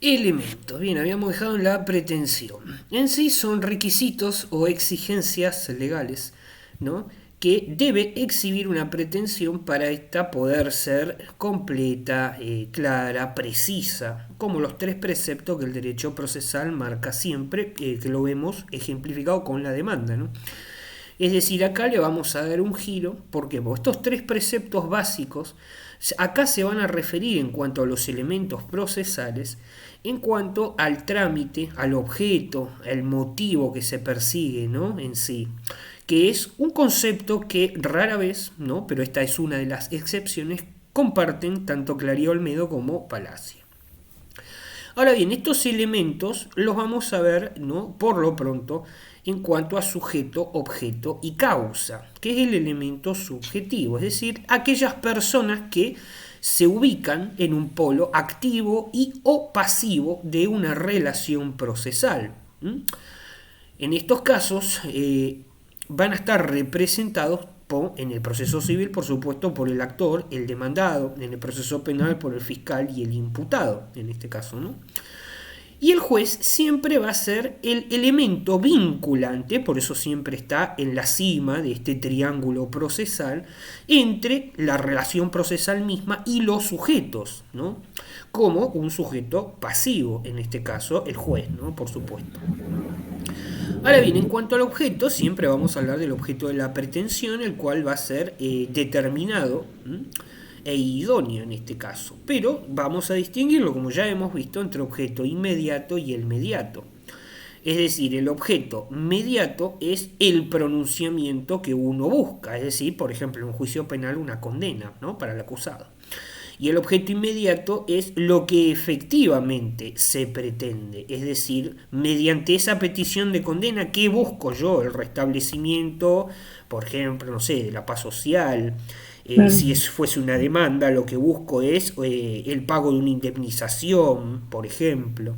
Elementos. Bien, habíamos dejado en la pretensión. En sí son requisitos o exigencias legales, ¿no? Que debe exhibir una pretensión para esta poder ser completa, clara, precisa, como los tres preceptos que el derecho procesal marca siempre, que lo vemos ejemplificado con la demanda, ¿no? Es decir, acá le vamos a dar un giro, porque estos tres preceptos básicos acá se van a referir en cuanto a los elementos procesales, en cuanto al trámite, al objeto, al motivo que se persigue, ¿no? En sí, que es un concepto que rara vez, ¿no? Pero esta es una de las excepciones, comparten tanto Claría Olmedo como Palacio. Ahora bien, estos elementos los vamos a ver, ¿no? Por lo pronto, en cuanto a sujeto, objeto y causa, que es el elemento subjetivo, es decir, aquellas personas que se ubican en un polo activo y o pasivo de una relación procesal. En estos casos van a estar representados en el proceso civil, por supuesto, por el actor, el demandado, en el proceso penal por el fiscal y el imputado, en este caso, ¿no? Y el juez siempre va a ser el elemento vinculante, por eso siempre está en la cima de este triángulo procesal, entre la relación procesal misma y los sujetos, ¿no? Como un sujeto pasivo, en este caso el juez, ¿no? Por supuesto. Ahora bien, en cuanto al objeto, siempre vamos a hablar del objeto de la pretensión, el cual va a ser determinado e idóneo en este caso. Pero vamos a distinguirlo, como ya hemos visto, entre objeto inmediato y el mediato. Es decir, el objeto mediato es el pronunciamiento que uno busca, es decir, por ejemplo, en un juicio penal una condena, ¿no? Para el acusado. Y el objeto inmediato es lo que efectivamente se pretende, es decir, mediante esa petición de condena, ¿qué busco yo? El restablecimiento, por ejemplo, no sé, de la paz social. Claro. Si fuese una demanda, lo que busco es el pago de una indemnización, por ejemplo.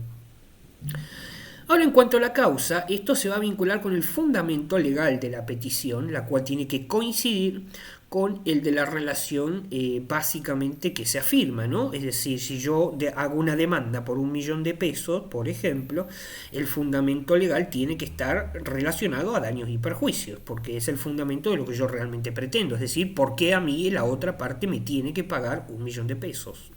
Ahora, en cuanto a la causa, esto se va a vincular con el fundamento legal de la petición, la cual tiene que coincidir con el de la relación básicamente que se afirma, ¿no? Es decir, si yo hago una demanda por 1.000.000 de pesos, por ejemplo, el fundamento legal tiene que estar relacionado a daños y perjuicios, porque es el fundamento de lo que yo realmente pretendo, es decir, por qué a mí la otra parte me tiene que pagar 1.000.000 de pesos.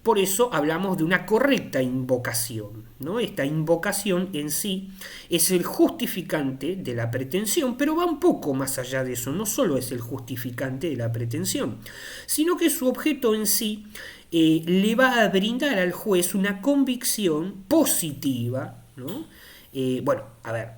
Por eso hablamos de una correcta invocación, ¿no? Esta invocación en sí es el justificante de la pretensión, pero va un poco más allá de eso. No solo es el justificante de la pretensión, sino que su objeto en sí le va a brindar al juez una convicción positiva, ¿no? Bueno, a ver,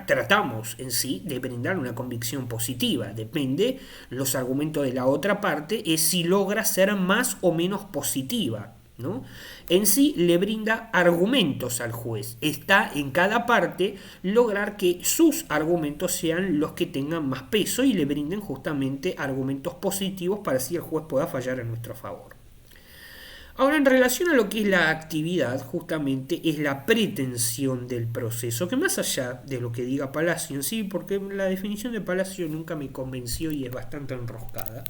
tratamos en sí de brindar una convicción positiva. Depende, los argumentos de la otra parte es si logra ser más o menos positiva, ¿no? En sí le brinda argumentos al juez. Está en cada parte lograr que sus argumentos sean los que tengan más peso y le brinden justamente argumentos positivos para así el juez pueda fallar en nuestro favor. Ahora, en relación a lo que es la actividad, justamente es la pretensión del proceso, que más allá de lo que diga Palacio en sí, porque la definición de Palacio nunca me convenció y es bastante enroscada,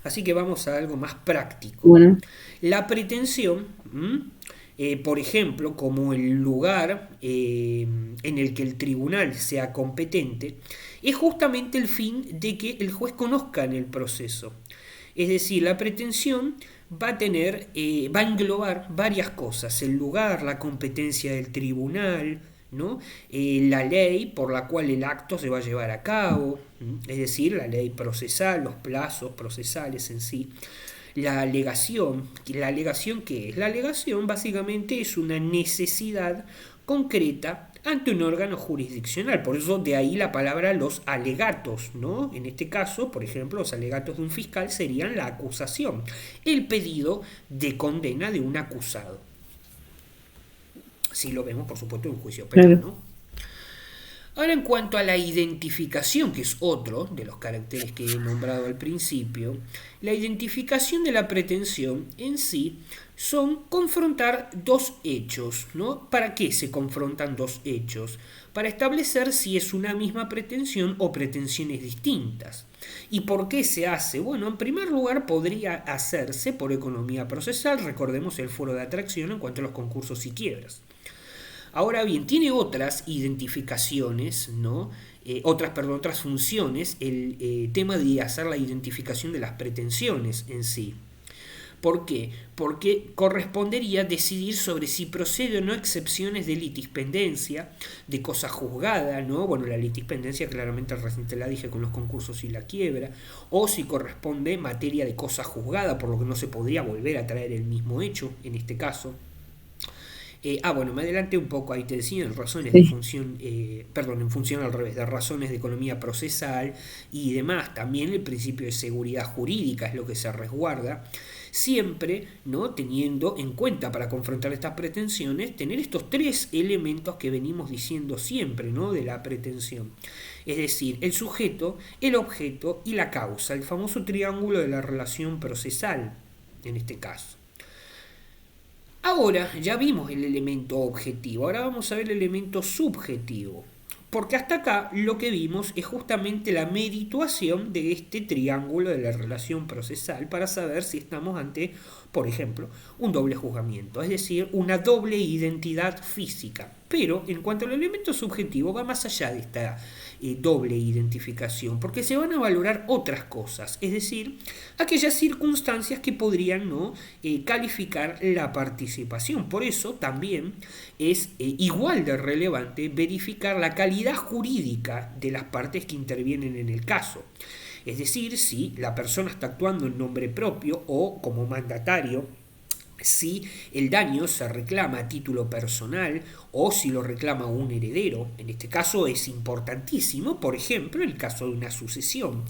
así que vamos a algo más práctico. Bueno, La pretensión, por ejemplo, como el lugar en el que el tribunal sea competente, es justamente el fin de que el juez conozca en el proceso. Es decir, la pretensión va a englobar varias cosas: el lugar, la competencia del tribunal, ¿no? La ley por la cual el acto se va a llevar a cabo, es decir, la ley procesal, los plazos procesales en sí. ¿La alegación qué es? La alegación básicamente es una necesidad concreta ante un órgano jurisdiccional. Por eso de ahí la palabra los alegatos, ¿no? En este caso, por ejemplo, los alegatos de un fiscal serían la acusación, el pedido de condena de un acusado. Si lo vemos, por supuesto, en un juicio penal, claro. ¿no? Ahora, en cuanto a la identificación, que es otro de los caracteres que he nombrado al principio, la identificación de la pretensión en sí son confrontar dos hechos, ¿no? ¿Para qué se confrontan dos hechos? Para establecer si es una misma pretensión o pretensiones distintas. ¿Y por qué se hace? Bueno, en primer lugar podría hacerse por economía procesal, recordemos el foro de atracción en cuanto a los concursos y quiebras. Ahora bien, tiene otras identificaciones, ¿no? Otras funciones, el tema de hacer la identificación de las pretensiones en sí. ¿Por qué? Porque correspondería decidir sobre si procede o no excepciones de litispendencia, de cosa juzgada, ¿no? Bueno, la litispendencia claramente reciente la dije con los concursos y la quiebra, o si corresponde materia de cosa juzgada, por lo que no se podría volver a traer el mismo hecho en este caso. Bueno, me adelanté un poco, ahí te decía, en razones de Sí. función, perdón, en función al revés, de razones de economía procesal y demás. También el principio de seguridad jurídica es lo que se resguarda, siempre, ¿no? Teniendo en cuenta para confrontar estas pretensiones, tener estos tres elementos que venimos diciendo siempre, ¿no? De la pretensión. Es decir, el sujeto, el objeto y la causa, el famoso triángulo de la relación procesal, en este caso. Ahora ya vimos el elemento objetivo, ahora vamos a ver el elemento subjetivo. Porque hasta acá lo que vimos es justamente la merituación de este triángulo de la relación procesal para saber si estamos ante, por ejemplo, un doble juzgamiento, es decir, una doble identidad física. Pero en cuanto al elemento subjetivo va más allá de esta doble identificación, porque se van a valorar otras cosas, es decir, aquellas circunstancias que podrían no calificar la participación. Por eso también es igual de relevante verificar la calidad jurídica de las partes que intervienen en el caso. Es decir, si la persona está actuando en nombre propio o como mandatario, si el daño se reclama a título personal o si lo reclama un heredero. En este caso es importantísimo, por ejemplo, el caso de una sucesión.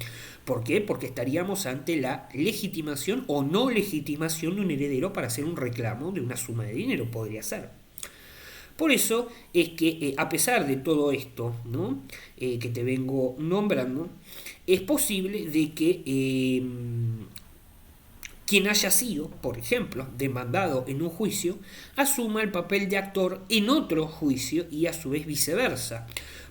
¿Por qué? Porque estaríamos ante la legitimación o no legitimación de un heredero para hacer un reclamo de una suma de dinero, podría ser. Por eso es que a pesar de todo esto, ¿no? Que te vengo nombrando, es posible de que quien haya sido, por ejemplo, demandado en un juicio, asuma el papel de actor en otro juicio y a su vez viceversa.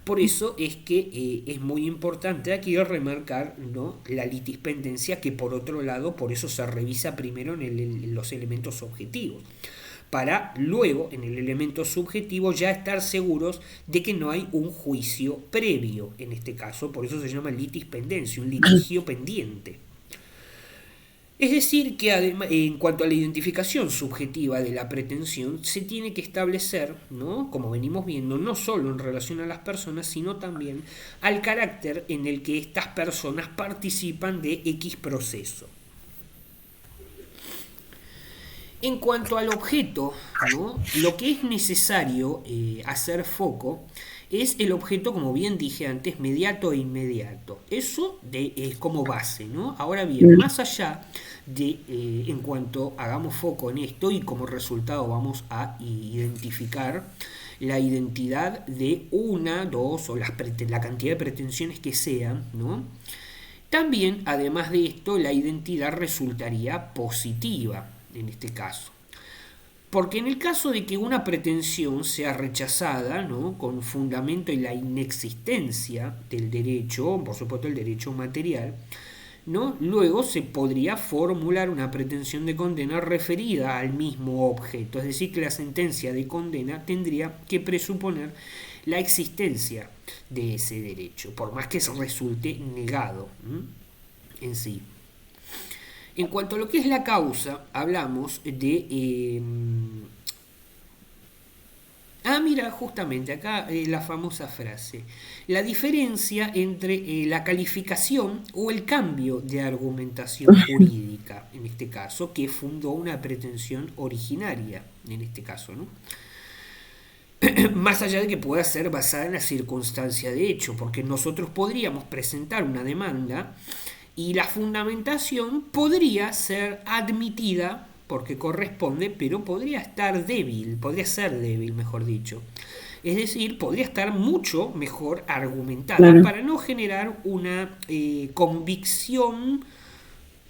Por eso es que es muy importante aquí remarcar, ¿no? La litispendencia, que por otro lado, por eso se revisa primero en los elementos objetivos, para luego en el elemento subjetivo ya estar seguros de que no hay un juicio previo en este caso. Por eso se llama litispendencia, un litigio pendiente. Es decir, que además, en cuanto a la identificación subjetiva de la pretensión, se tiene que establecer, ¿no? Como venimos viendo, no solo en relación a las personas, sino también al carácter en el que estas personas participan de X proceso. En cuanto al objeto, ¿no? Lo que es necesario hacer foco es el objeto, como bien dije antes, mediato e inmediato. Eso es como base, ¿no? Ahora bien, Mm. más allá de, en cuanto hagamos foco en esto y como resultado vamos a identificar la identidad de una, dos o la cantidad de pretensiones que sean, ¿no? También, además de esto, la identidad resultaría positiva en este caso. Porque en el caso de que una pretensión sea rechazada, ¿no? Con fundamento en la inexistencia del derecho, por supuesto el derecho material, ¿no? Luego se podría formular una pretensión de condena referida al mismo objeto, es decir, que la sentencia de condena tendría que presuponer la existencia de ese derecho, por más que resulte negado, ¿m? En sí. En cuanto a lo que es la causa, hablamos de... mira, justamente acá la famosa frase. La diferencia entre la calificación o el cambio de argumentación jurídica, en este caso, que fundó una pretensión originaria, en este caso, ¿no? Más allá de que pueda ser basada en la circunstancia de hecho, porque nosotros podríamos presentar una demanda y la fundamentación podría ser admitida porque corresponde, pero podría estar débil, podría ser débil, mejor dicho. Es decir, podría estar mucho mejor argumentada claro. para no generar una convicción,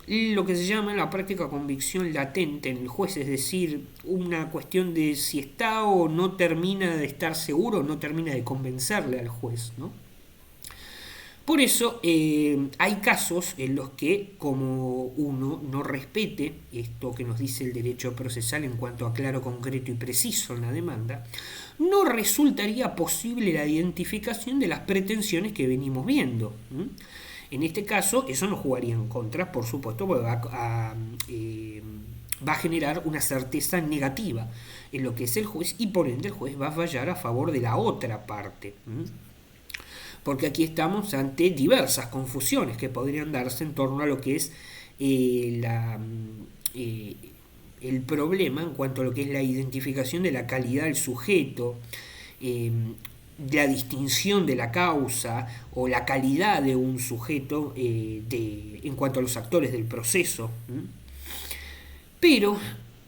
lo que se llama en la práctica convicción latente en el juez, es decir, una cuestión de si está o no termina de estar seguro, no termina de convencerle al juez, ¿no? Por eso hay casos en los que, como uno no respete esto que nos dice el derecho procesal en cuanto a claro, concreto y preciso en la demanda, no resultaría posible la identificación de las pretensiones que venimos viendo. En este caso, eso no jugaría en contra, por supuesto, porque va a generar una certeza negativa en lo que es el juez y por ende el juez va a fallar a favor de la otra parte. Porque aquí estamos ante diversas confusiones que podrían darse en torno a lo que es eh, el problema en cuanto a lo que es la identificación de la calidad del sujeto, eh, la distinción de la causa o la calidad de un sujeto en cuanto a los actores del proceso. Pero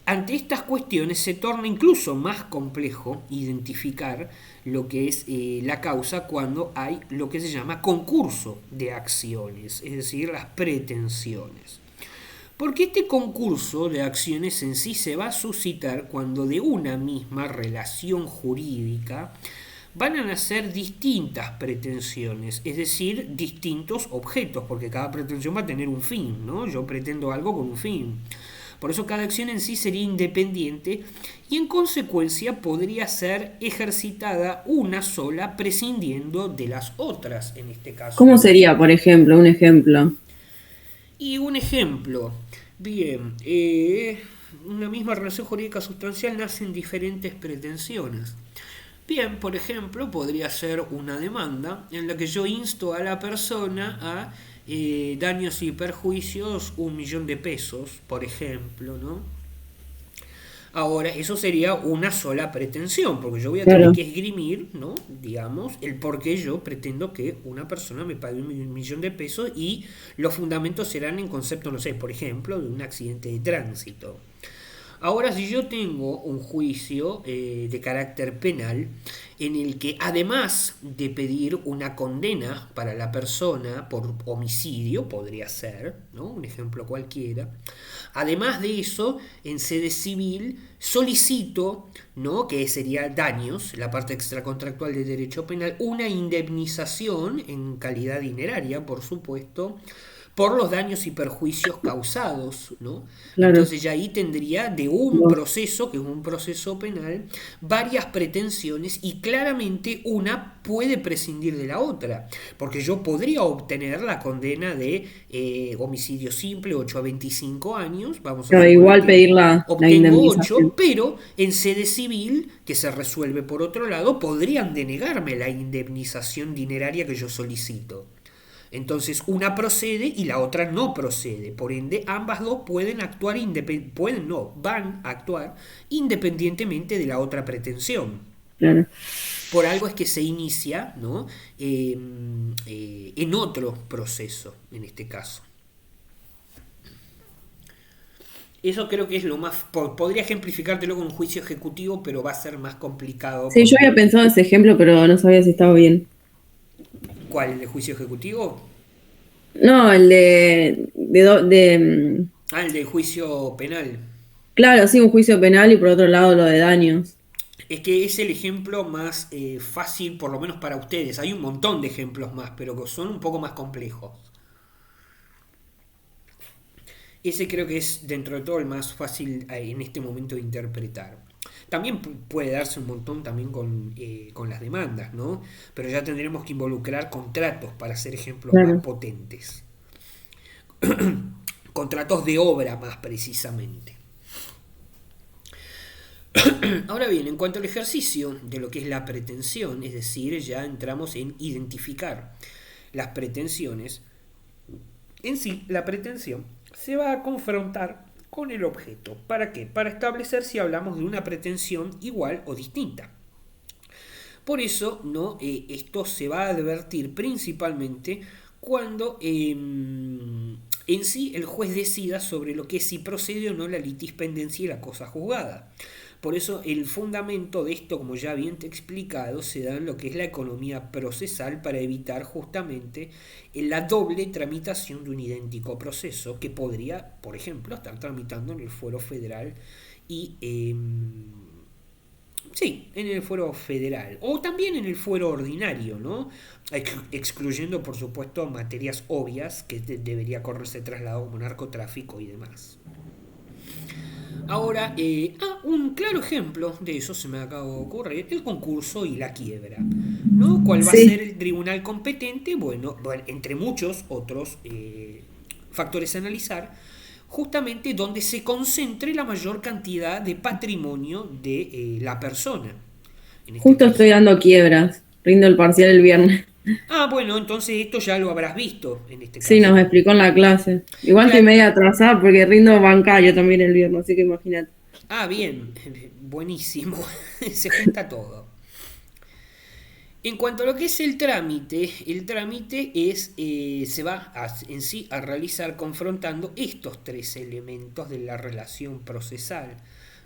ante estas cuestiones se torna incluso más complejo identificar lo que es la causa cuando hay lo que se llama concurso de acciones, es decir, las pretensiones. Porque este concurso de acciones en sí se va a suscitar cuando de una misma relación jurídica van a nacer distintas pretensiones, es decir, distintos objetos, porque cada pretensión va a tener un fin, ¿no? Yo pretendo algo con un fin. Por eso cada acción en sí sería independiente y en consecuencia podría ser ejercitada una sola prescindiendo de las otras en este caso. ¿Cómo sería, por ejemplo, un ejemplo? Y un ejemplo, bien, una misma relación jurídica sustancial nacen diferentes pretensiones. Bien, por ejemplo, podría ser una demanda en la que yo insto a la persona a daños y perjuicios 1.000.000 de pesos, por ejemplo, ¿no? Ahora, eso sería una sola pretensión, porque yo voy a tener Claro. que esgrimir, ¿no? Digamos, el por qué yo pretendo que una persona me pague 1.000.000 de pesos y los fundamentos serán en concepto, no sé, por ejemplo, de un accidente de tránsito. Ahora, si yo tengo un juicio de carácter penal en el que además de pedir una condena para la persona por homicidio, podría ser, ¿no? Un ejemplo cualquiera, además de eso, en sede civil solicito, ¿no? Que sería daños, la parte extracontractual de derecho penal, una indemnización en calidad dineraria, por supuesto, por los daños y perjuicios causados, ¿no? Claro. Entonces ya ahí tendría de un proceso, que es un proceso penal, varias pretensiones y claramente una puede prescindir de la otra, porque yo podría obtener la condena de homicidio simple, 8 a 25 años, vamos a Pero suponer igual que pedir la obtengo 8, indemnización. pero en sede civil, que se resuelve por otro lado, podrían denegarme la indemnización dineraria que yo solicito. Entonces una procede y la otra no procede. Por ende, ambas dos pueden actuar pueden no, van a actuar independientemente de la otra pretensión. Claro. Por algo es que se inicia, ¿no? En otro proceso, en este caso. Eso creo que es lo más... Podría ejemplificártelo con un juicio ejecutivo, pero va a ser más complicado Sí, yo porque... había pensado ese ejemplo, pero no sabía si estaba bien. ¿Cuál? ¿El de juicio ejecutivo? No, el de Ah, el de juicio penal. claro, sí, un juicio penal y por otro lado lo de daños. Es que es el ejemplo más fácil, por lo menos para ustedes. Hay un montón de ejemplos más, pero que son un poco más complejos. Ese creo que es dentro de todo el más fácil en este momento de interpretar. También puede darse un montón también con las demandas, ¿no? Pero ya tendremos que involucrar contratos para hacer ejemplos más Claro. potentes. Contratos de obra más precisamente. Ahora bien, en cuanto al ejercicio de lo que es la pretensión, es decir, ya entramos en identificar las pretensiones, en sí la pretensión se va a confrontar con el objeto. ¿Para qué? Para establecer si hablamos de una pretensión igual o distinta. Por eso, ¿no? Esto se va a advertir principalmente cuando en sí el juez decida sobre lo que si procede o no la litispendencia y la cosa juzgada. Por eso el fundamento de esto, como ya bien te he explicado, se da en lo que es la economía procesal para evitar justamente la doble tramitación de un idéntico proceso que podría, por ejemplo, estar tramitando en el fuero federal y sí, en el fuero federal o también en el fuero ordinario, ¿no? Excluyendo, por supuesto, materias obvias que debería correrse traslado como narcotráfico y demás. Ahora, un claro ejemplo de eso se me acaba de ocurrir, el concurso y la quiebra, ¿no? ¿Cuál va a ser Sí, el tribunal competente? Bueno, entre muchos otros factores a analizar, justamente donde se concentre la mayor cantidad de patrimonio de la persona, en este justo caso. estoy dando quiebras. Rindo el parcial el viernes. Ah, bueno, entonces esto ya lo habrás visto en este Sí, caso. nos explicó en la clase. Igual estoy Claro. media atrasada porque rindo bancario también el viernes, así que imagínate. Ah, bien, buenísimo. Se junta todo. En cuanto a lo que es el trámite es, se va en sí a realizar confrontando estos tres elementos de la relación procesal,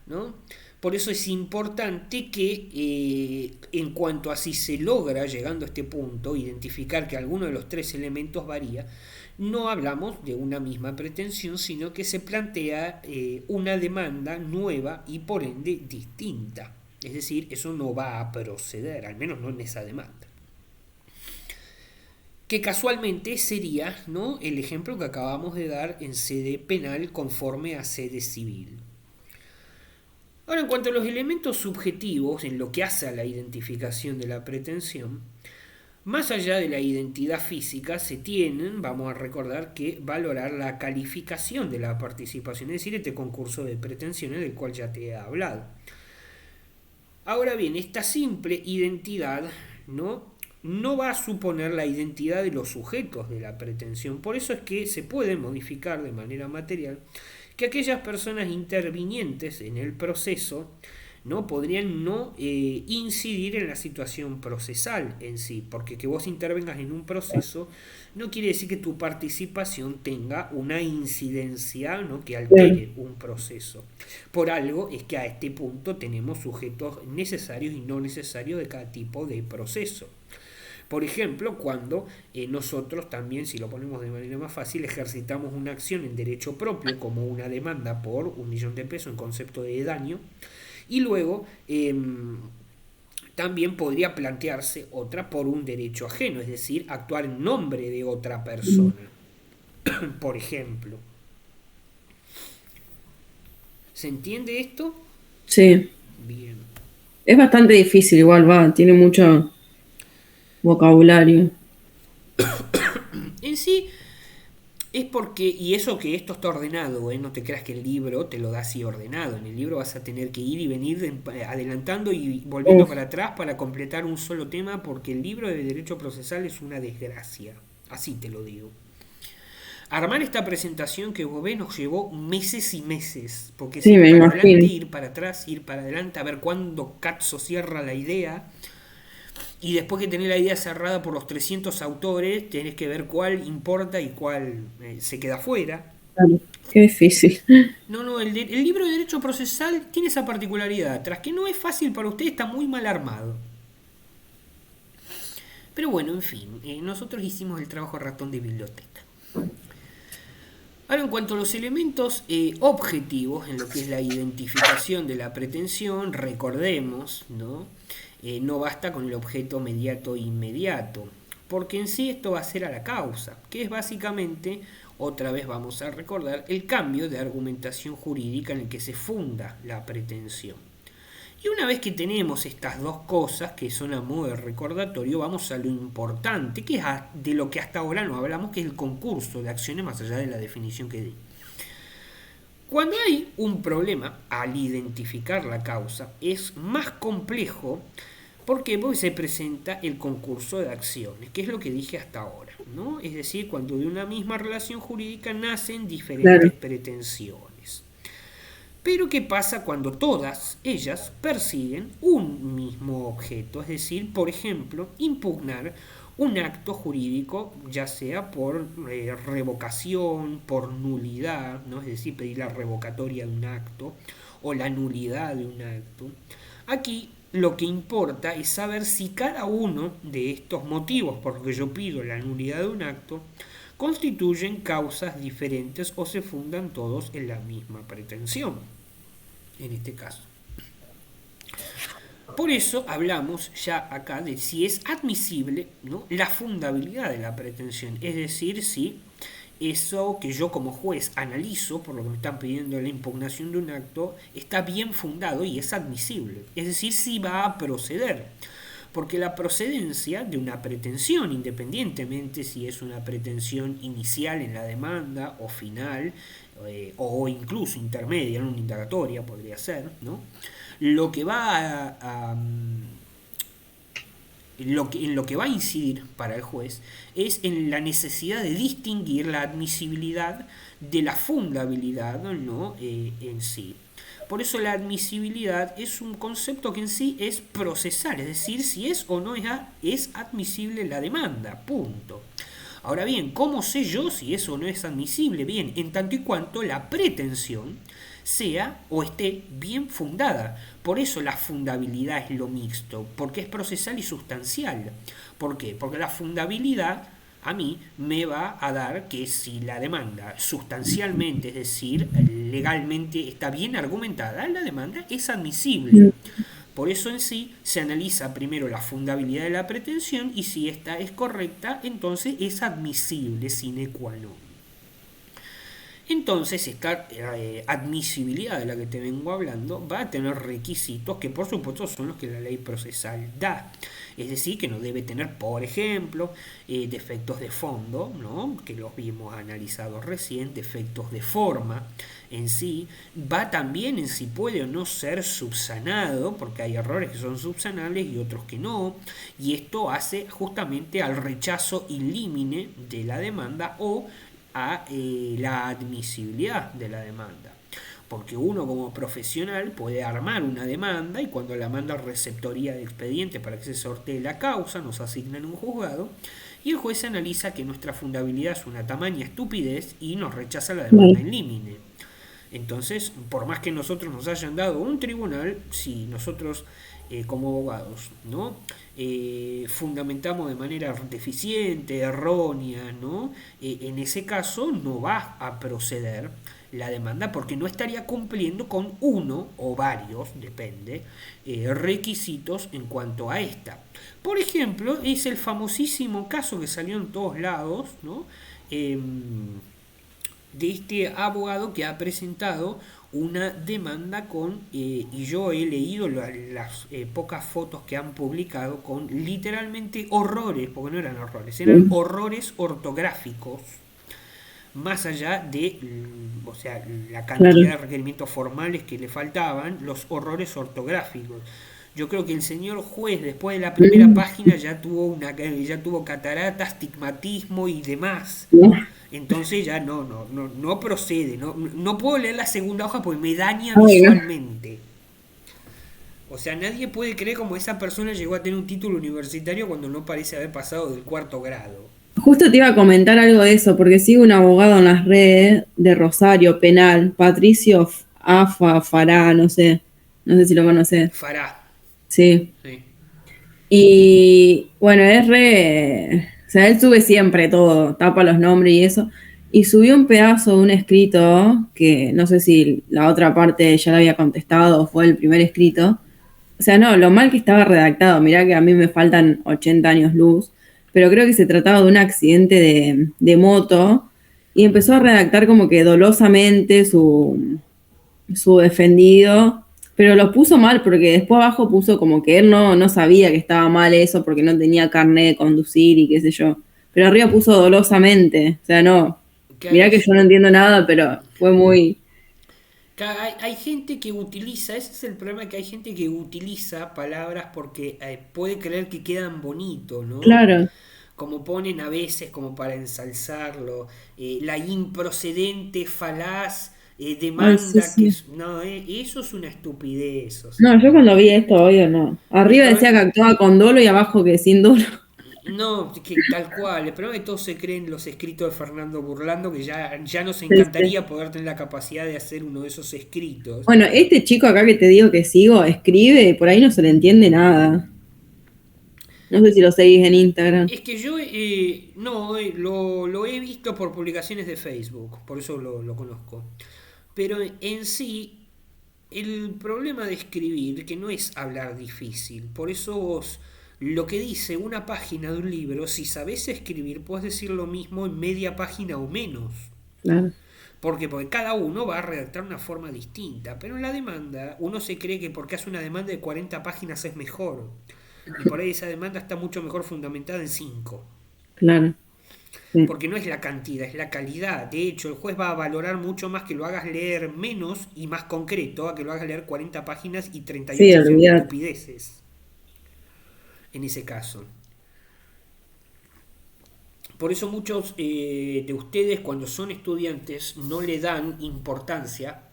¿no? Por eso es importante que en cuanto a si se logra, llegando a este punto, identificar que alguno de los tres elementos varía, no hablamos de una misma pretensión, sino que se plantea una demanda nueva y por ende distinta. Es decir, eso no va a proceder, al menos no en esa demanda. Que casualmente sería, ¿no?, el ejemplo que acabamos de dar en sede penal conforme a sede civil. Ahora, en cuanto a los elementos subjetivos en lo que hace a la identificación de la pretensión, más allá de la identidad física, se tienen, vamos a recordar, que valorar la calificación de la participación, es decir, este concurso de pretensiones del cual ya te he hablado. Ahora bien, esta simple identidad no va a suponer la identidad de los sujetos de la pretensión. Por eso es que se puede modificar de manera material que aquellas personas intervinientes en el proceso no podrían no incidir en la situación procesal en sí, porque que vos intervengas en un proceso no quiere decir que tu participación tenga una incidencia, ¿no?, que Claro. altere un proceso. Por algo es que a este punto tenemos sujetos necesarios y no necesarios de cada tipo de proceso. Por ejemplo, cuando nosotros también, si lo ponemos de manera más fácil, ejercitamos una acción en derecho propio, como una demanda por 1.000.000 de pesos en concepto de daño, y luego también podría plantearse otra por un derecho ajeno, es decir, actuar en nombre de otra persona, por ejemplo. ¿Se entiende esto? Sí. Bien. Es bastante difícil, igual va, tiene mucho vocabulario. En sí, es porque, y eso que esto está ordenado, no te creas que el libro te lo da así ordenado. En el libro vas a tener que ir y venir adelantando y volviendo Uf, para atrás para completar un solo tema, porque el libro de Derecho Procesal es una desgracia. Así te lo digo. Armar esta presentación que vos ves nos llevó meses y meses, porque es sí, ir me para adelante, imagino. ir para atrás, ir para adelante, a ver cuándo Katzo cierra la idea. Y después que tenés la idea cerrada por los 300 autores, tenés que ver cuál importa y cuál se queda fuera. Claro, qué difícil. No, no, el libro de Derecho Procesal tiene esa particularidad. Tras que no es fácil para usted, está muy mal armado. Pero bueno, en fin, nosotros hicimos el trabajo ratón de biblioteca. Ahora, en cuanto a los elementos objetivos en lo que es la identificación de la pretensión, recordemos, ¿no? No basta con el objeto mediato e inmediato, porque en sí esto va a ser a la causa, que es básicamente, otra vez vamos a recordar, el cambio de argumentación jurídica en el que se funda la pretensión. Y una vez que tenemos estas dos cosas, que son a modo de recordatorio, vamos a lo importante, que es de lo que hasta ahora no hablamos, que es el concurso de acciones más allá de la definición que di. Cuando hay un problema al identificar la causa, es más complejo porque se presenta el concurso de acciones, que es lo que dije hasta ahora, ¿no? Es decir, cuando de una misma relación jurídica nacen diferentes Claro. pretensiones. Pero ¿qué pasa cuando todas ellas persiguen un mismo objeto? Es decir, por ejemplo, impugnar un acto jurídico, ya sea por revocación, por nulidad, ¿no? Es decir, pedir la revocatoria de un acto o la nulidad de un acto. Aquí lo que importa es saber si cada uno de estos motivos por los que yo pido la nulidad de un acto constituyen causas diferentes o se fundan todos en la misma pretensión, en este caso. Por eso hablamos ya acá de si es admisible, ¿no?, la fundabilidad de la pretensión, es decir, si eso que yo como juez analizo, por lo que me están pidiendo la impugnación de un acto, está bien fundado y es admisible, es decir, si va a proceder. Porque la procedencia de una pretensión, independientemente si es una pretensión inicial en la demanda o final, o incluso intermedia en una indagatoria, podría ser, ¿no? Lo que va en lo que va a incidir para el juez es en la necesidad de distinguir la admisibilidad de la fundabilidad, ¿no?, en sí. Por eso la admisibilidad es un concepto que en sí es procesal, es decir, si es o no es admisible la demanda, punto. Ahora bien, ¿cómo sé yo si eso o no es admisible? Bien, en tanto y cuanto la pretensión sea o esté bien fundada. Por eso la fundabilidad es lo mixto, porque es procesal y sustancial. ¿Por qué? Porque la fundabilidad a mí me va a dar que si la demanda sustancialmente, es decir, legalmente está bien argumentada, la demanda es admisible. Por eso en sí se analiza primero la fundabilidad de la pretensión y si esta es correcta, entonces es admisible sine qua non. Entonces esta admisibilidad de la que te vengo hablando va a tener requisitos que por supuesto son los que la ley procesal da. Es decir, que no debe tener, por ejemplo, defectos de fondo, ¿no?, que los vimos analizados recién, defectos de forma en sí, va también en si puede o no ser subsanado, porque hay errores que son subsanables y otros que no, y esto hace justamente al rechazo in limine de la demanda o a la admisibilidad de la demanda. Porque uno como profesional puede armar una demanda y cuando la manda a receptoría de expediente para que se sortee la causa, nos asignan un juzgado y el juez analiza que nuestra fundabilidad es una tamaña estupidez y nos rechaza la demanda en límine. Entonces, por más que nosotros nos hayan dado un tribunal, si nosotros como abogados, ¿no?, fundamentamos de manera deficiente, errónea, ¿no?, en ese caso no va a proceder la demanda porque no estaría cumpliendo con uno o varios, depende, requisitos en cuanto a esta. Por ejemplo, es el famosísimo caso que salió en todos lados, ¿no?, de este abogado que ha presentado una demanda con, y yo he leído las pocas fotos que han publicado con literalmente horrores, porque no eran horrores, eran horrores ortográficos, más allá de, o sea, la cantidad de requerimientos formales que le faltaban, los horrores ortográficos. Yo creo que el señor juez, después de la primera página, ya tuvo catarata, astigmatismo y demás. Entonces ya no procede, no puedo leer la segunda hoja porque me daña visualmente. O sea, nadie puede creer como esa persona llegó a tener un título universitario cuando no parece haber pasado del 4º grado. Justo te iba a comentar algo de eso, porque sigo un abogado en las redes de Rosario, penal, Patricio Fará, no sé si lo conoces. Fará. Sí. Y bueno, o sea, él sube siempre todo, tapa los nombres y eso, y subió un pedazo de un escrito, que no sé si la otra parte ya lo había contestado o fue el primer escrito. O sea, no, lo mal que estaba redactado, mirá que a mí me faltan 80 años luz, pero creo que se trataba de un accidente de moto, y empezó a redactar como que dolosamente su defendido, pero lo puso mal porque después abajo puso como que él no sabía que estaba mal eso porque no tenía carnet de conducir y qué sé yo. Pero arriba puso dolosamente, o sea, no. Mirá que yo no entiendo nada, pero fue muy... Hay gente que utiliza, ese es el problema, que hay gente que utiliza palabras porque puede creer que quedan bonitos, ¿no? Claro. Como ponen a veces como para ensalzarlo, la improcedente, falaz demanda. Sí. No, eso es una estupidez. O sea, no, yo cuando vi esto, obvio, no. Arriba decía que actuaba con dolo y abajo que sin dolo. No, que tal cual. El problema es que todos se creen los escritos de Fernando Burlando, que ya nos Sí, sí. encantaría poder tener la capacidad de hacer uno de esos escritos. Bueno, este chico acá que te digo que sigo, escribe, por ahí no se le entiende nada. No sé si lo seguís en Instagram. Es que yo no, lo he visto por publicaciones de Facebook, por eso lo conozco. Pero en sí, el problema de escribir, que no es hablar difícil, por eso vos, lo que dice una página de un libro, si sabés escribir, puedes decir lo mismo en media página o menos. Claro. ¿Por qué? Porque cada uno va a redactar una forma distinta. Pero en la demanda, uno se cree que porque hace una demanda de 40 páginas es mejor. Y por ahí esa demanda está mucho mejor fundamentada en 5. Claro. Sí, Porque no es la cantidad, es la calidad. De hecho, el juez va a valorar mucho más que lo hagas leer menos y más concreto a que lo hagas leer 40 páginas y sí, 38 olvidate. estupideces. En ese caso. Por eso muchos de ustedes cuando son estudiantes no le dan importancia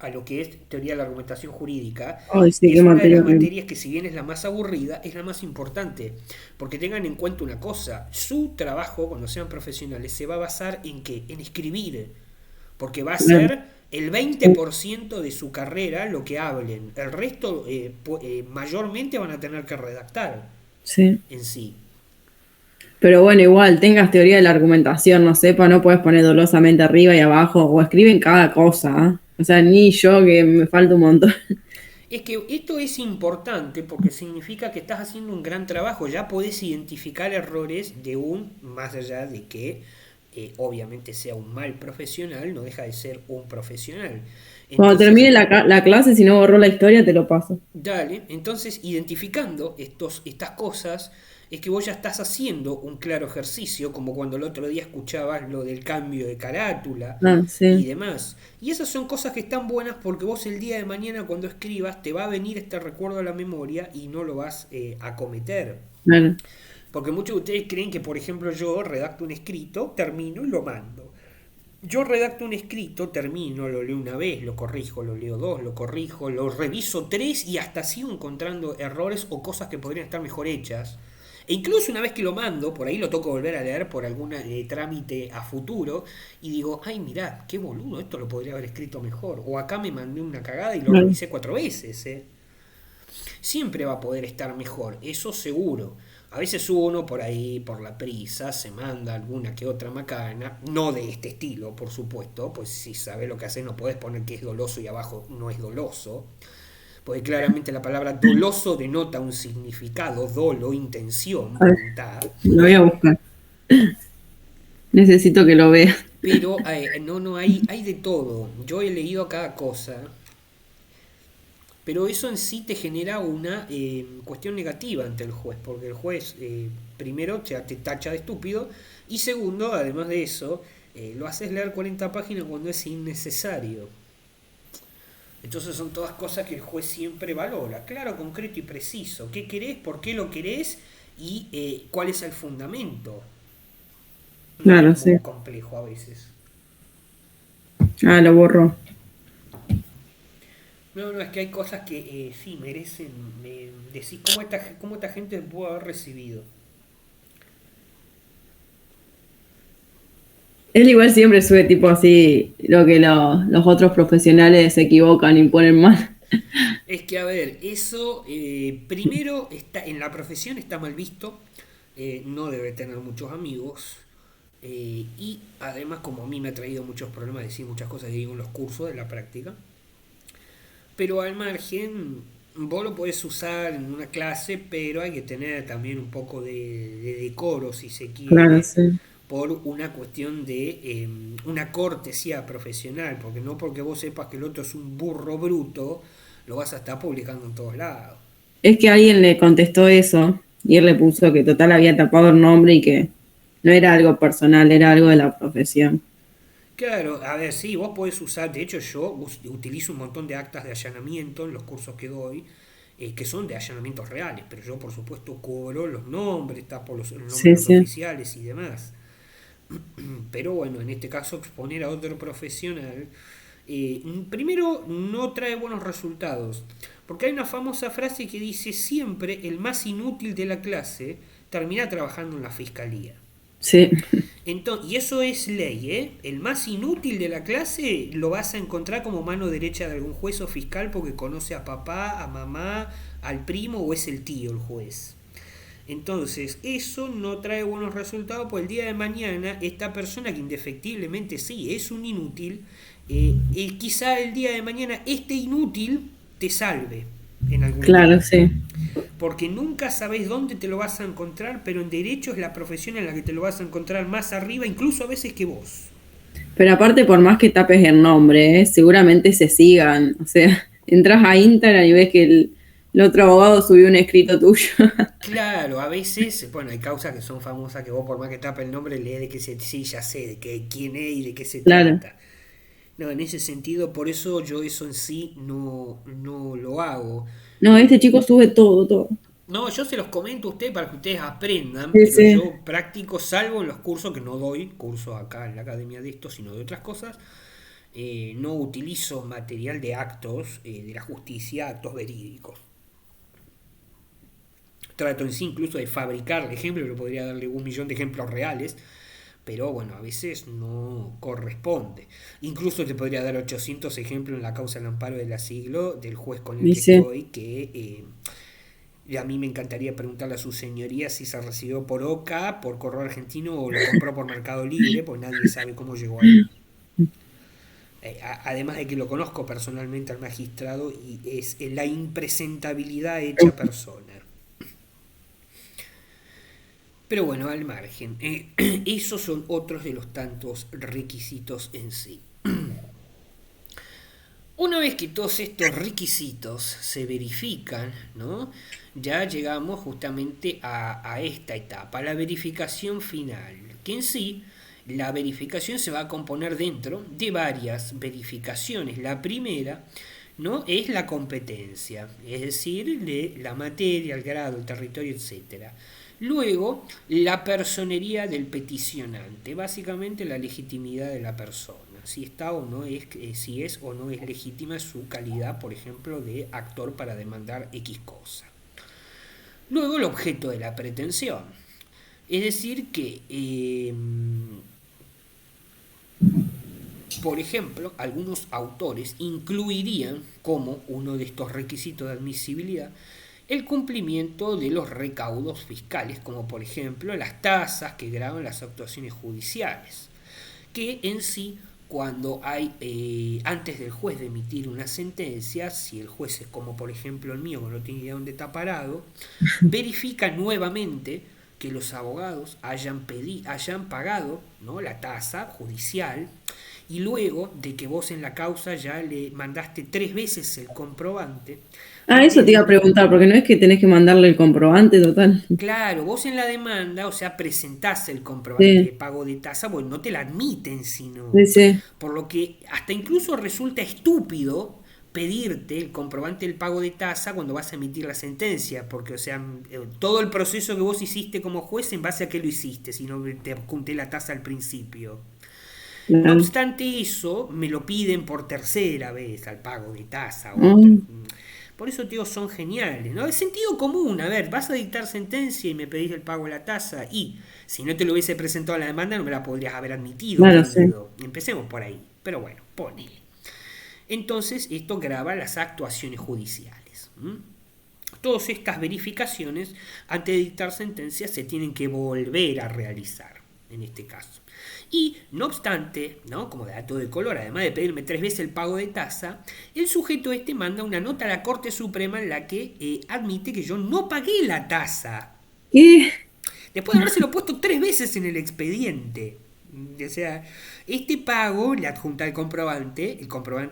a lo que es teoría de la argumentación jurídica, Ay, sí, que qué es una de materia las horrible. materias que si bien es la más aburrida, es la más importante. Porque tengan en cuenta una cosa, su trabajo cuando sean profesionales se va a basar en qué? En escribir. Porque va a Claro. ser el Sí, 20% de su carrera lo que hablen. El resto mayormente van a tener que redactar sí. en sí. Pero bueno, igual, tengas teoría de la argumentación, no sepa, no puedes poner dolosamente arriba y abajo, o escriben cada cosa, ¿ah? O sea, ni yo que me falta un montón. Es que esto es importante porque significa que estás haciendo un gran trabajo, ya podés identificar errores de un, más allá de que obviamente sea un mal profesional, no deja de ser un profesional. Cuando Entonces, termine la clase, si no borró la historia, te lo paso. dale, entonces identificando estas cosas es que vos ya estás haciendo un claro ejercicio, como cuando el otro día escuchabas lo del cambio de carátula Ah, y sí, demás. Y esas son cosas que están buenas porque vos el día de mañana cuando escribas te va a venir este recuerdo a la memoria y no lo vas a cometer. claro. Porque muchos de ustedes creen que, por ejemplo, yo redacto un escrito, termino y lo mando. Yo redacto un escrito, termino, lo leo una vez, lo corrijo, lo leo dos, lo corrijo, lo reviso tres y hasta sigo encontrando errores o cosas que podrían estar mejor hechas. E incluso una vez que lo mando, por ahí lo toco volver a leer por algún trámite a futuro y digo, ay, mirá, qué boludo, esto lo podría haber escrito mejor. O acá me mandé una cagada y lo Claro. revisé 4 veces. Siempre va a poder estar mejor, eso seguro. A veces uno por ahí, por la prisa, se manda alguna que otra macana, no de este estilo, por supuesto, pues si sabes lo que haces no podés poner que es doloso y abajo no es doloso, porque claramente la palabra doloso denota un significado, dolo, intención, A ver, voluntad, lo voy a buscar. Necesito que lo vea. pero no, hay de todo. Yo he leído cada cosa. Pero eso en sí te genera una cuestión negativa ante el juez, porque el juez, primero, te tacha de estúpido, y segundo, además de eso, lo haces leer 40 páginas cuando es innecesario. Entonces son todas cosas que el juez siempre valora, claro, concreto y preciso. ¿Qué querés? ¿Por qué lo querés? Y cuál es el fundamento. No es Claro, sí. muy complejo a veces. Ah, lo borró. No, es que hay cosas que sí merecen. Decir cómo esta gente pudo haber recibido. Él igual siempre sube tipo así, lo que los otros profesionales se equivocan y ponen mal. Es que, a ver, eso primero está en la profesión está mal visto, no debe tener muchos amigos, y además como a mí me ha traído muchos problemas decir muchas cosas que digo en los cursos de la práctica, pero al margen, vos lo podés usar en una clase, pero hay que tener también un poco de decoro, si se Claro, quiere, sí. por una cuestión de una cortesía profesional, porque no porque vos sepas que el otro es un burro bruto, lo vas a estar publicando en todos lados. Es que alguien le contestó eso y él le puso que total había tapado el nombre y que no era algo personal, era algo de la profesión. Claro, a ver, sí, vos podés usar, de hecho yo utilizo un montón de actas de allanamiento en los cursos que doy, que son de allanamientos reales, pero yo por supuesto cobro los nombres, tapo los nombres de Sí, los sí. oficiales y demás. Pero bueno, en este caso exponer a otro profesional, primero no trae buenos resultados, porque hay una famosa frase que dice siempre el más inútil de la clase termina trabajando en la fiscalía. Sí, Entonces, y eso es ley, ¿eh? El más inútil de la clase lo vas a encontrar como mano derecha de algún juez o fiscal porque conoce a papá, a mamá, al primo o es el tío el juez. Entonces, eso no trae buenos resultados, pues el día de mañana esta persona que indefectiblemente sí es un inútil, quizá el día de mañana este inútil te salve en algún claro, momento. sí. Porque nunca sabes dónde te lo vas a encontrar, pero en derecho es la profesión en la que te lo vas a encontrar más arriba, incluso a veces que vos. Pero aparte, por más que tapes el nombre, seguramente se sigan. O sea, entras a Instagram y ves que el otro abogado subió un escrito tuyo. Claro, a veces, bueno, hay causas que son famosas que vos por más que tape el nombre lees de qué se, sí, ya sé de qué, quién es y de qué se Claro. trata. No, en ese sentido, por eso yo eso en sí no lo hago. No, este chico sube todo, todo. No, yo se los comento a ustedes para que ustedes aprendan, Sí, pero sí. yo practico, salvo en los cursos que no doy, cursos acá en la academia de esto, sino de otras cosas, no utilizo material de actos de la justicia, actos verídicos. Trato en sí incluso de fabricar ejemplos, pero podría darle 1 millón de ejemplos reales, pero bueno, a veces no corresponde. Incluso te podría dar 800 ejemplos en la causa del amparo del asilo del juez con el que Dice, estoy, que y a mí me encantaría preguntarle a su señoría si se recibió por OCA, por correo argentino o lo compró por Mercado Libre, pues nadie sabe cómo llegó ahí. Además de que lo conozco personalmente al magistrado y es la impresentabilidad hecha persona. Pero bueno, al margen, esos son otros de los tantos requisitos en sí. Una vez que todos estos requisitos se verifican, ¿no? Ya llegamos justamente a esta etapa, la verificación final, que en sí la verificación se va a componer dentro de varias verificaciones. La primera, ¿no? Es la competencia, es decir, de la materia, el grado, el territorio, etcétera. Luego, la personería del peticionante, básicamente la legitimidad de la persona, si está o no es, si es o no es legítima su calidad, por ejemplo, de actor para demandar X cosa. Luego, el objeto de la pretensión, es decir, que por ejemplo, algunos autores incluirían como uno de estos requisitos de admisibilidad el cumplimiento de los recaudos fiscales, como por ejemplo las tasas que graban las actuaciones judiciales, que en sí, cuando hay, antes del juez de emitir una sentencia, si el juez es como por ejemplo el mío, que no tiene idea dónde está parado, verifica nuevamente que los abogados hayan pagado, ¿no?, la tasa judicial, y luego de que vos en la causa ya le mandaste 3 veces el comprobante, ah, eso antes te iba de... a preguntar, porque no es que tenés que mandarle el comprobante total. Claro, vos en la demanda, o sea, presentás el comprobante de Sí, pago de tasa, bueno, no te la admiten, sino... sí, sí. Por lo que hasta incluso resulta estúpido pedirte el comprobante del pago de tasa cuando vas a emitir la sentencia, porque, o sea, todo el proceso que vos hiciste como juez, ¿en base a qué lo hiciste? Si no te apunté la tasa al principio. No Claro. obstante eso, me lo piden por tercera vez al pago de tasa. Mm, Por eso, tío, son geniales, ¿no? Es sentido común. A ver, vas a dictar sentencia y me pedís el pago de la tasa y si no te lo hubiese presentado a la demanda no me la podrías haber admitido, claro, sí. querido. Empecemos por ahí. Pero bueno, ponele. Entonces, esto graba las actuaciones judiciales. Todas estas verificaciones, antes de dictar sentencia, se tienen que volver a realizar, en este caso. Y, no obstante, ¿no?, como dato de color, además de pedirme 3 veces el pago de tasa, el sujeto este manda una nota a la Corte Suprema en la que admite que yo no pagué la tasa, ¿Qué? después de habérselo puesto 3 veces en el expediente. O sea, este pago le adjunta el comprobante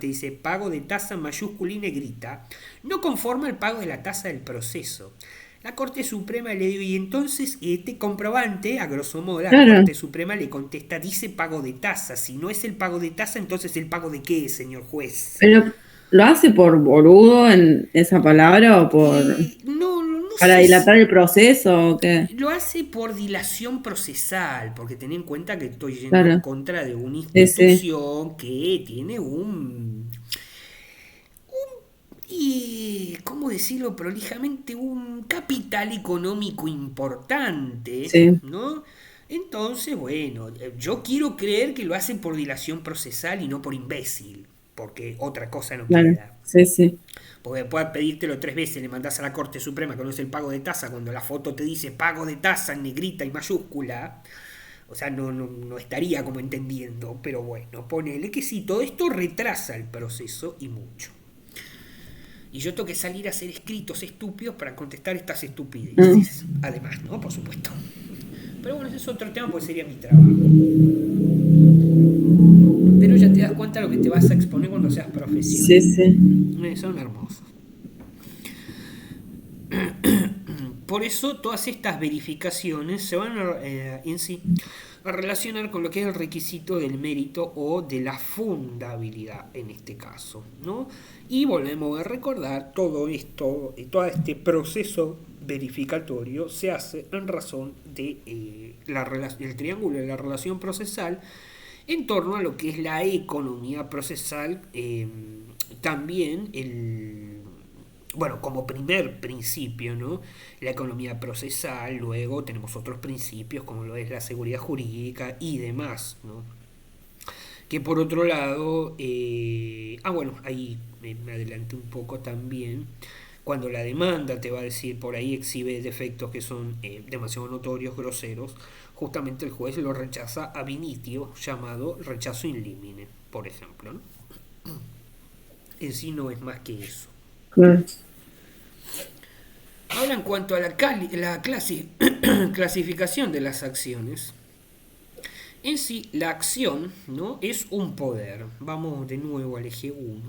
dice pago de tasa mayúscula y negrita, no conforma al pago de la tasa del proceso. La Corte Suprema le dio, y entonces este comprobante, a grosso modo, la Claro. Corte Suprema le contesta, dice pago de tasa. Si no es el pago de tasa, entonces ¿el pago de qué, señor juez? Pero, ¿lo hace por boludo en esa palabra o por No para sé dilatar si el proceso o qué? lo hace por dilación procesal, porque ten en cuenta que estoy yendo en Claro. contra de una Sí, sí. institución que tiene y, ¿cómo decirlo prolijamente? Un capital económico importante, Sí, ¿no? Entonces, bueno, yo quiero creer que lo hacen por dilación procesal y no por imbécil, porque otra cosa no claro. queda. Sí, sí. Porque después de pedírtelo 3 veces, le mandás a la Corte Suprema que no es el pago de tasa, cuando la foto te dice pago de tasa en negrita y mayúscula. O sea, no estaría como entendiendo, pero bueno, ponele que sí, todo esto retrasa el proceso y mucho. Y yo tengo que salir a hacer escritos estúpidos para contestar estas Ah, estupideces. Además, ¿no? Por supuesto. Pero bueno, ese es otro tema, pues sería mi trabajo. Pero ya te das cuenta de lo que te vas a exponer cuando seas sí, profesional. sí. Son hermosos. Por eso todas estas verificaciones se van en sí a relacionar con lo que es el requisito del mérito o de la fundabilidad en este caso, ¿no? Y volvemos a recordar todo esto, todo este proceso verificatorio se hace en razón de el triángulo de la relación procesal en torno a lo que es la economía procesal, también bueno, como primer principio, ¿no? La economía procesal, luego tenemos otros principios como lo es la seguridad jurídica y demás, ¿no? Que por otro lado, bueno, ahí me adelanté un poco también, cuando la demanda te va a decir por ahí exhibe defectos que son demasiado notorios, groseros, justamente el juez lo rechaza ab initio, llamado rechazo in limine, por ejemplo, ¿no? En sí no es más que eso. Claro. Ahora en cuanto a la clasificación de las acciones, en sí la acción, ¿no? Es un poder. Vamos de nuevo al eje 1.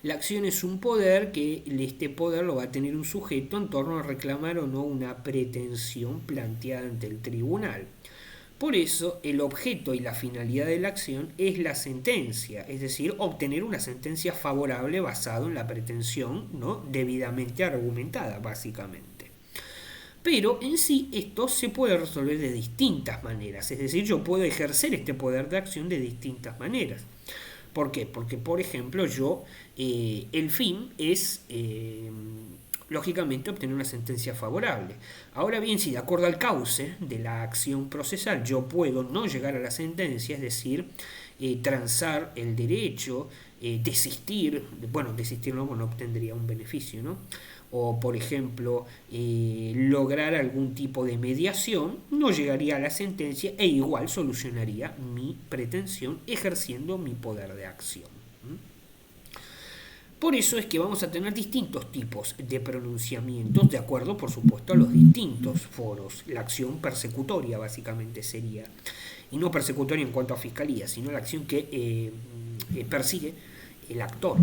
La acción es un poder que este poder lo va a tener un sujeto en torno a reclamar o no una pretensión planteada ante el tribunal. Por eso, el objeto y la finalidad de la acción es la sentencia, es decir, obtener una sentencia favorable basado en la pretensión, ¿no? Debidamente argumentada, básicamente. Pero en sí esto se puede resolver de distintas maneras, es decir, yo puedo ejercer este poder de acción de distintas maneras. ¿Por qué? Porque, por ejemplo, el fin es, lógicamente, obtener una sentencia favorable. Ahora bien, si de acuerdo al cauce de la acción procesal yo puedo no llegar a la sentencia, es decir, transar el derecho, desistir, bueno, desistir no obtendría un beneficio, ¿no? O por ejemplo lograr algún tipo de mediación, no llegaría a la sentencia e igual solucionaría mi pretensión ejerciendo mi poder de acción. Por eso es que vamos a tener distintos tipos de pronunciamientos de acuerdo, por supuesto, a los distintos foros. La acción persecutoria básicamente sería, y no persecutoria en cuanto a fiscalía, sino la acción que persigue el actor.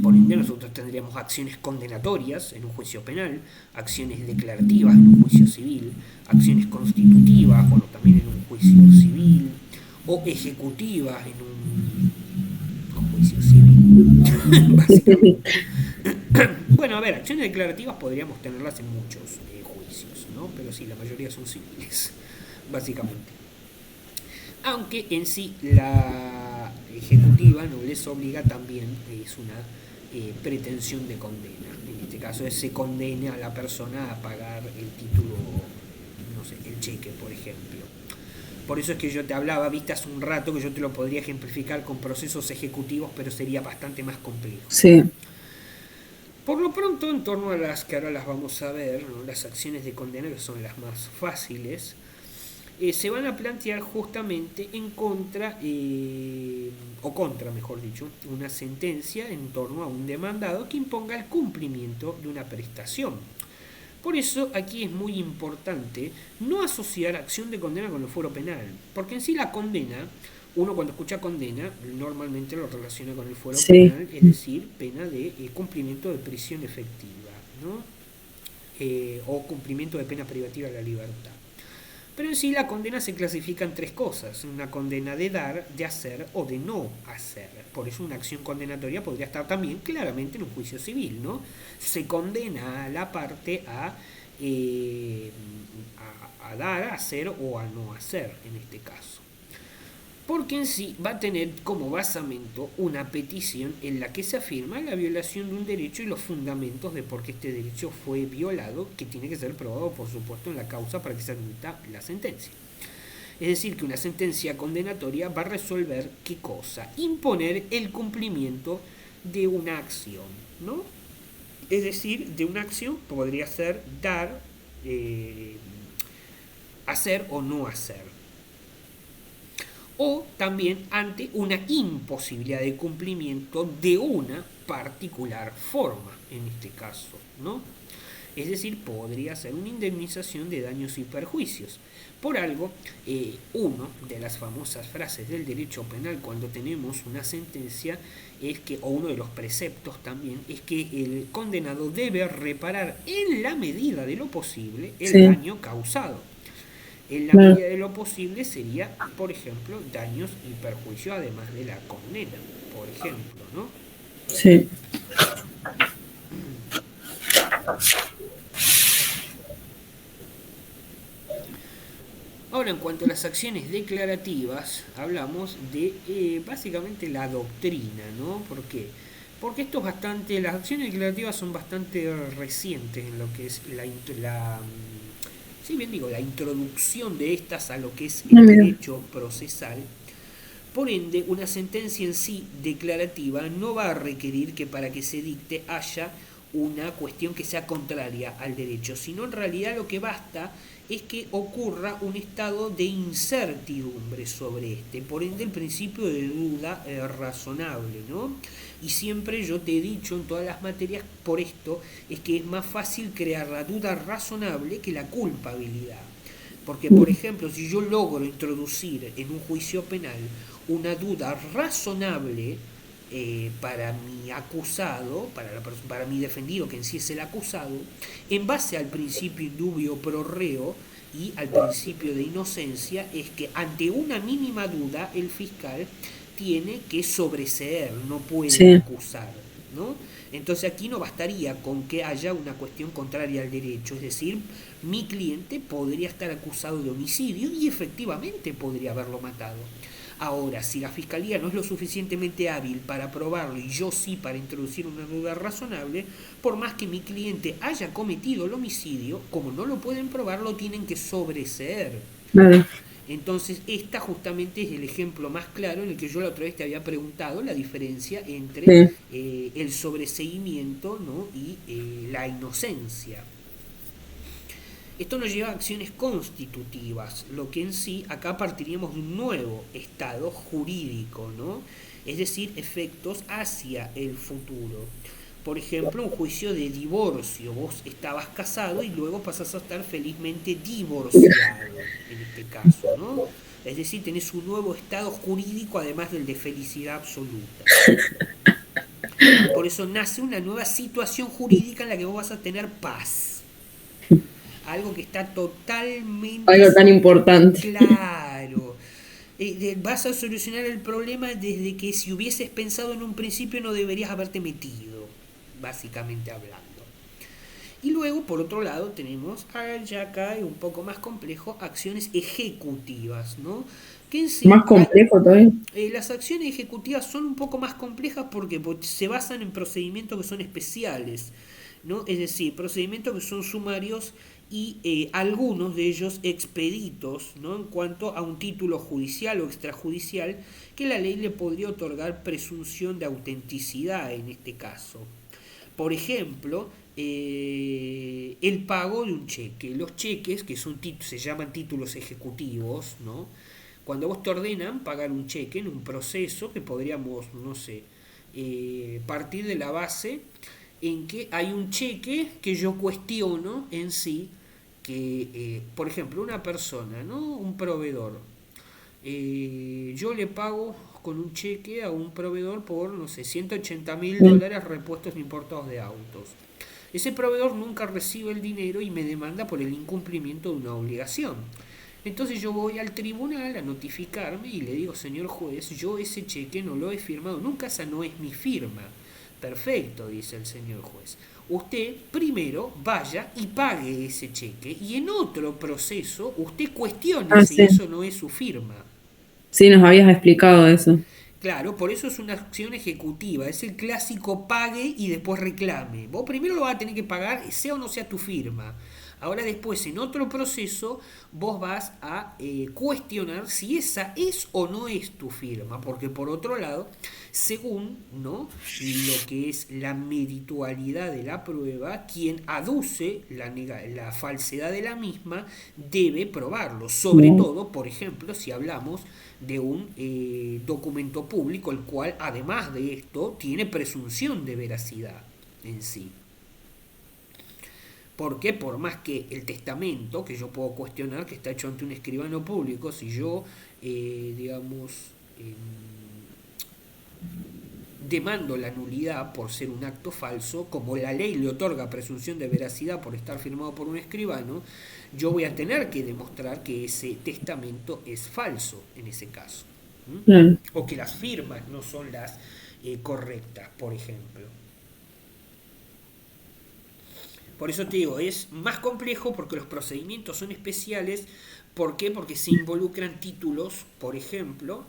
Por ende, nosotros tendríamos acciones condenatorias en un juicio penal, acciones declarativas en un juicio civil, acciones constitutivas, bueno, también en un juicio civil, o ejecutivas en un juicio civil, básicamente. Bueno, a ver, acciones declarativas podríamos tenerlas en muchos juicios, ¿no? Pero sí, la mayoría son civiles, básicamente. Aunque en sí la ejecutiva no les obliga, también es una pretensión de condena. En este caso se condena a la persona a pagar el título, no sé, el cheque, por ejemplo. Por eso es que yo te hablaba, viste, hace un rato que yo te lo podría ejemplificar con procesos ejecutivos, pero sería bastante más complejo. Sí, Por lo pronto, en torno a las que ahora las vamos a ver, ¿no? Las acciones de condena, que son las más fáciles, se van a plantear justamente en contra, o contra, mejor dicho, una sentencia en torno a un demandado que imponga el cumplimiento de una prestación. Por eso aquí es muy importante no asociar acción de condena con el fuero penal, porque en sí la condena, uno cuando escucha condena normalmente lo relaciona con el fuero sí. penal, es decir, pena de cumplimiento de prisión efectiva, ¿no? O cumplimiento de pena privativa de la libertad. Pero en sí la condena se clasifica en tres cosas: una condena de dar, de hacer o de no hacer. Por eso una acción condenatoria podría estar también claramente en un juicio civil, ¿no? Se condena a la parte a dar, a hacer o a no hacer en este caso. porque en sí va a tener como basamento una petición en la que se afirma la violación de un derecho y los fundamentos de por qué este derecho fue violado, que tiene que ser probado, por supuesto, en la causa para que se admita la sentencia. Es decir, que una sentencia condenatoria va a resolver qué cosa, imponer el cumplimiento de una acción, ¿no? Es decir, de una acción podría ser dar, hacer o no hacer. O también ante una imposibilidad de cumplimiento de una particular forma, en este caso, ¿no? Es decir, podría ser una indemnización de daños y perjuicios. Por algo, una de las famosas frases del derecho penal cuando tenemos una sentencia es que, o uno de los preceptos también, es que el condenado debe reparar en la medida de lo posible el daño causado. En la medida de lo posible sería, por ejemplo, daños y perjuicios además de la condena, por ejemplo, ¿no? Sí. Ahora, en cuanto a las acciones declarativas, hablamos de básicamente la doctrina, ¿no? ¿Por qué? Porque esto es bastante, las acciones declarativas son bastante recientes en lo que es si bien digo, la introducción de estas a lo que es el derecho procesal. Por ende, una sentencia en sí declarativa no va a requerir que para que se dicte haya una cuestión que sea contraria al derecho, sino en realidad lo que basta es que ocurra un estado de incertidumbre sobre este, por ende el principio de duda razonable, ¿no? Y siempre yo te he dicho en todas las materias, por esto, es que es más fácil crear la duda razonable que la culpabilidad. Porque, por ejemplo, si yo logro introducir en un juicio penal una duda razonable para mi acusado, para mi defendido, que en sí es el acusado, en base al principio indubio pro reo y al principio de inocencia, es que ante una mínima duda el fiscal tiene que sobreseer, no puede acusar, ¿no? Entonces aquí no bastaría con que haya una cuestión contraria al derecho, es decir, mi cliente podría estar acusado de homicidio y efectivamente podría haberlo matado. Ahora, si la fiscalía no es lo suficientemente hábil para probarlo y yo sí para introducir una duda razonable, por más que mi cliente haya cometido el homicidio, como no lo pueden probar, lo tienen que sobreseer. Vale. Entonces, esta justamente es el ejemplo más claro en el que yo la otra vez te había preguntado la diferencia entre el sobreseimiento, ¿no? y la inocencia. Esto nos lleva a acciones constitutivas, lo que en sí acá partiríamos de un nuevo estado jurídico, ¿no? Es decir, efectos hacia el futuro. Por ejemplo, un juicio de divorcio. Vos estabas casado y luego pasás a estar felizmente divorciado, en este caso, ¿no? Es decir, tenés un nuevo estado jurídico además del de felicidad absoluta. Por eso nace una nueva situación jurídica en la que vos vas a tener paz. Algo que está totalmente... Algo tan importante. Claro. Vas a solucionar el problema desde que si hubieses pensado en un principio no deberías haberte metido, básicamente hablando. Y luego, por otro lado, tenemos, ya acá es un poco más complejo, acciones ejecutivas, ¿no? Que en sí, más complejo todavía. Las acciones ejecutivas son un poco más complejas porque se basan en procedimientos que son especiales, ¿no? Es decir, procedimientos que son sumarios y algunos de ellos expeditos, ¿no? En cuanto a un título judicial o extrajudicial que la ley le podría otorgar presunción de autenticidad en este caso. Por ejemplo, el pago de un cheque. Los cheques, que son se llaman títulos ejecutivos, ¿no? Cuando vos te ordenan pagar un cheque en un proceso que podríamos, no sé, partir de la base en que hay un cheque que yo cuestiono en sí, que, por ejemplo, una persona, ¿no? Un proveedor, yo le pago con un cheque a un proveedor por, no sé, $180.000 repuestos importados de autos. Ese proveedor nunca recibe el dinero y me demanda por el incumplimiento de una obligación. Entonces yo voy al tribunal a notificarme y le digo, señor juez, yo ese cheque no lo he firmado, nunca, esa no es mi firma. Perfecto, dice el señor juez. Usted primero vaya y pague ese cheque y en otro proceso usted cuestione si eso no es su firma. Sí, nos habías explicado eso. Claro, por eso es una acción ejecutiva, es el clásico pague y después reclame. Vos primero lo vas a tener que pagar, sea o no sea tu firma. Ahora después, en otro proceso, vos vas a cuestionar si esa es o no es tu firma, porque por otro lado, según ¿no? lo que es la meritualidad de la prueba, quien aduce la falsedad de la misma debe probarlo. Sobre Bien. todo, por ejemplo, si hablamos de un documento público, el cual, además de esto, tiene presunción de veracidad en sí. Porque por más que el testamento, que yo puedo cuestionar, que está hecho ante un escribano público, si yo, digamos, eh, demando la nulidad por ser un acto falso, como la ley le otorga presunción de veracidad por estar firmado por un escribano, yo voy a tener que demostrar que ese testamento es falso en ese caso. ¿Mm? Claro. O que las firmas no son las correctas, por ejemplo. Por eso te digo, es más complejo porque los procedimientos son especiales. ¿Por qué? Porque se involucran títulos, por ejemplo,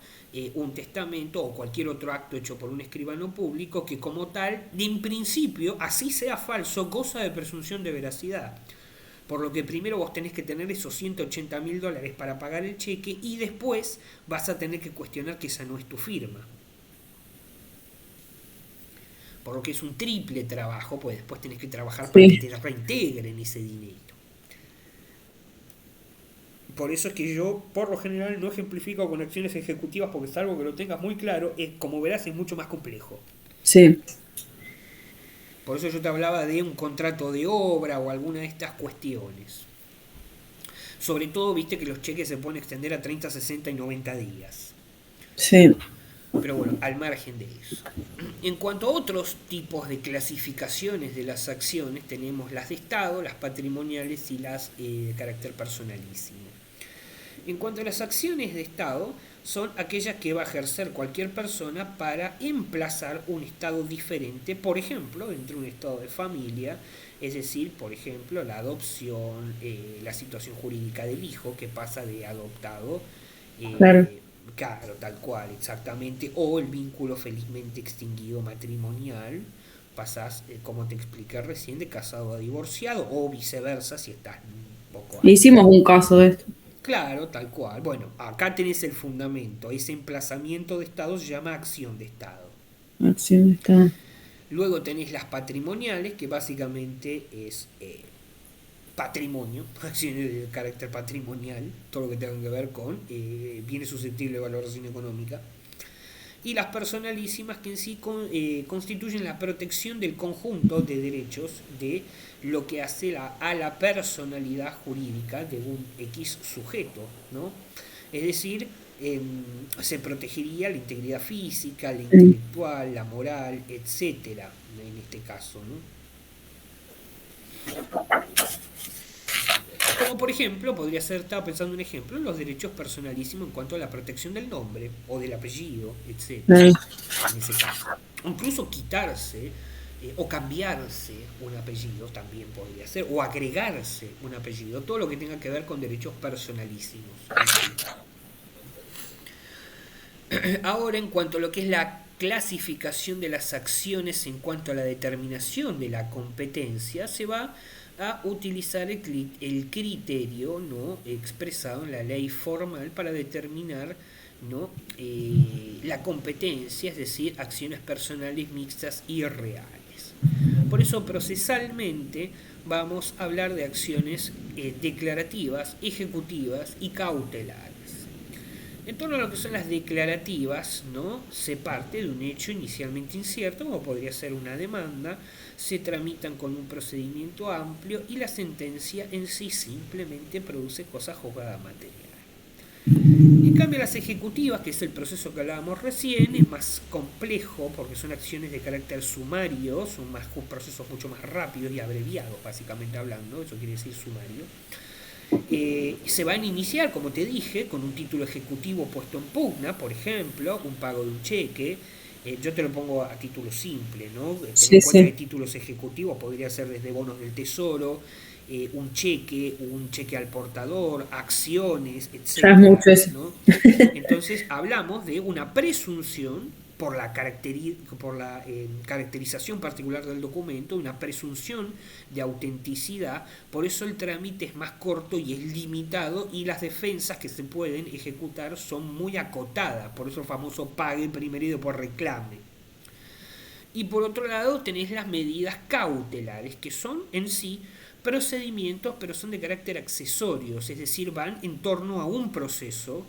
un testamento o cualquier otro acto hecho por un escribano público que como tal, en principio, así sea falso, goza de presunción de veracidad. Por lo que primero vos tenés que tener esos $180.000 para pagar el cheque y después vas a tener que cuestionar que esa no es tu firma. Por lo que es un triple trabajo, pues después tenés que trabajar para que Sí. te reintegren ese dinero. Por eso es que yo, por lo general, no ejemplifico con acciones ejecutivas porque es algo que lo tengas muy claro, es, como verás, es mucho más complejo. Sí. Por eso yo te hablaba de un contrato de obra o alguna de estas cuestiones. Sobre todo, viste que los cheques se pueden extender a 30, 60 y 90 días. Sí. Pero bueno, al margen de eso. En cuanto a otros tipos de clasificaciones de las acciones, tenemos las de Estado, las patrimoniales y las de carácter personalísimo. En cuanto a las acciones de Estado, son aquellas que va a ejercer cualquier persona para emplazar un estado diferente, por ejemplo, entre un estado de familia, es decir, por ejemplo, la adopción, la situación jurídica del hijo que pasa de adoptado, Claro. claro, tal cual, exactamente, o el vínculo felizmente extinguido matrimonial, pasás, como te expliqué recién, de casado a divorciado, o viceversa si estás un poco antes. Hicimos un caso de esto. Claro, tal cual. Bueno, acá tenés el fundamento. Ese emplazamiento de Estado se llama acción de Estado. Acción está. Luego tenés las patrimoniales, que básicamente es patrimonio, acciones de carácter patrimonial, todo lo que tenga que ver con bienes susceptibles de valoración económica. Y las personalísimas que en sí constituyen la protección del conjunto de derechos de lo que hace a la personalidad jurídica de un X sujeto, ¿no? Es decir, se protegería la integridad física, la intelectual, la moral, etcétera, en este caso, ¿no? Como por ejemplo, podría ser, estaba pensando un ejemplo, los derechos personalísimos en cuanto a la protección del nombre o del apellido, etcétera, Claro. en ese caso. Incluso quitarse o cambiarse un apellido también podría ser, o agregarse un apellido, todo lo que tenga que ver con derechos personalísimos. Ahora, en cuanto a lo que es la clasificación de las acciones en cuanto a la determinación de la competencia, se va a utilizar el criterio, ¿no?, expresado en la ley formal para determinar, ¿no?, la competencia, es decir, acciones personales mixtas y reales. Por eso procesalmente vamos a hablar de acciones declarativas, ejecutivas y cautelares. En torno a lo que son las declarativas, ¿no?, se parte de un hecho inicialmente incierto, como podría ser una demanda, se tramitan con un procedimiento amplio y la sentencia en sí simplemente produce cosa juzgada material. En cambio, las ejecutivas, que es el proceso que hablábamos recién, es más complejo porque son acciones de carácter sumario, son procesos mucho más rápidos y abreviados, básicamente hablando, eso quiere decir sumario. Se van a iniciar, como te dije, con un título ejecutivo puesto en pugna, por ejemplo, un pago de un cheque. Yo te lo pongo a título simple, ¿no? Ten en Sí, cuenta que sí. títulos ejecutivos podría ser desde bonos del tesoro, un cheque al portador, acciones, Ya es etcétera, mucho eso. ¿no? Entonces hablamos de una presunción por la caracterización particular del documento, una presunción de autenticidad, por eso el trámite es más corto y es limitado y las defensas que se pueden ejecutar son muy acotadas, por eso el famoso pague primero y por reclame. Y por otro lado tenés las medidas cautelares, que son en sí procedimientos, pero son de carácter accesorios, es decir, van en torno a un proceso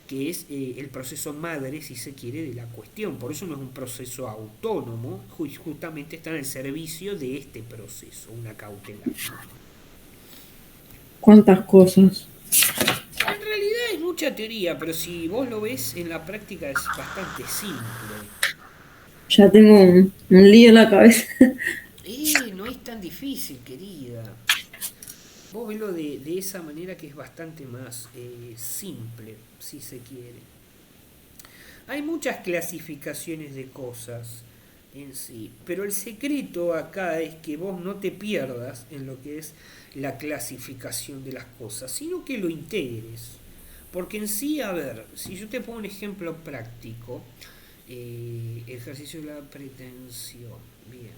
que es el proceso madre, si se quiere, de la cuestión. Por eso no es un proceso autónomo, justamente está en el servicio de este proceso, una cautelar. ¿Cuántas cosas? En realidad hay mucha teoría, pero si vos lo ves en la práctica es bastante simple. Ya tengo un lío en la cabeza. No es tan difícil, querida. Vos velo de esa manera que es bastante más simple, si se quiere. Hay muchas clasificaciones de cosas en sí, pero el secreto acá es que vos no te pierdas en lo que es la clasificación de las cosas, sino que lo integres. Porque en sí, a ver, si yo te pongo un ejemplo práctico, ejercicio de la pretensión, bien.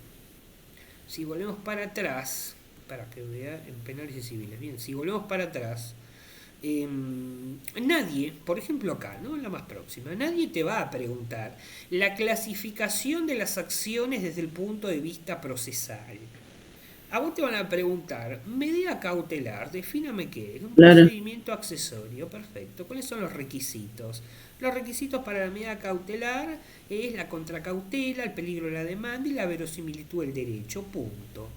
Si volvemos para atrás, para que vea en penales y civiles, bien, si volvemos para atrás, nadie, por ejemplo acá, ¿no? La más próxima, nadie te va a preguntar la clasificación de las acciones desde el punto de vista procesal. A vos te van a preguntar, medida cautelar, defíname qué es, un Claro, procedimiento accesorio, perfecto. ¿Cuáles son los requisitos? Los requisitos para la medida cautelar es la contracautela, el peligro de la demanda y la verosimilitud del derecho, punto.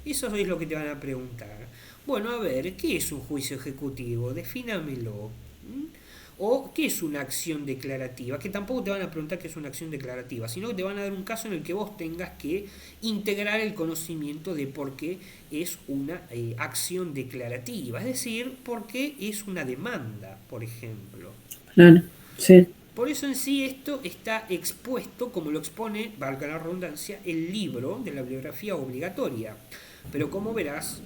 Eso es lo que te van a preguntar. Bueno, a ver, ¿qué es un juicio ejecutivo? Defínamelo. ¿O qué es una acción declarativa? Que tampoco te van a preguntar qué es una acción declarativa, sino que te van a dar un caso en el que vos tengas que integrar el conocimiento de por qué es una acción declarativa, es decir, por qué es una demanda, por ejemplo. claro, sí. Por eso en sí esto está expuesto, como lo expone, valga la redundancia, el libro de la bibliografía obligatoria. Pero como verás,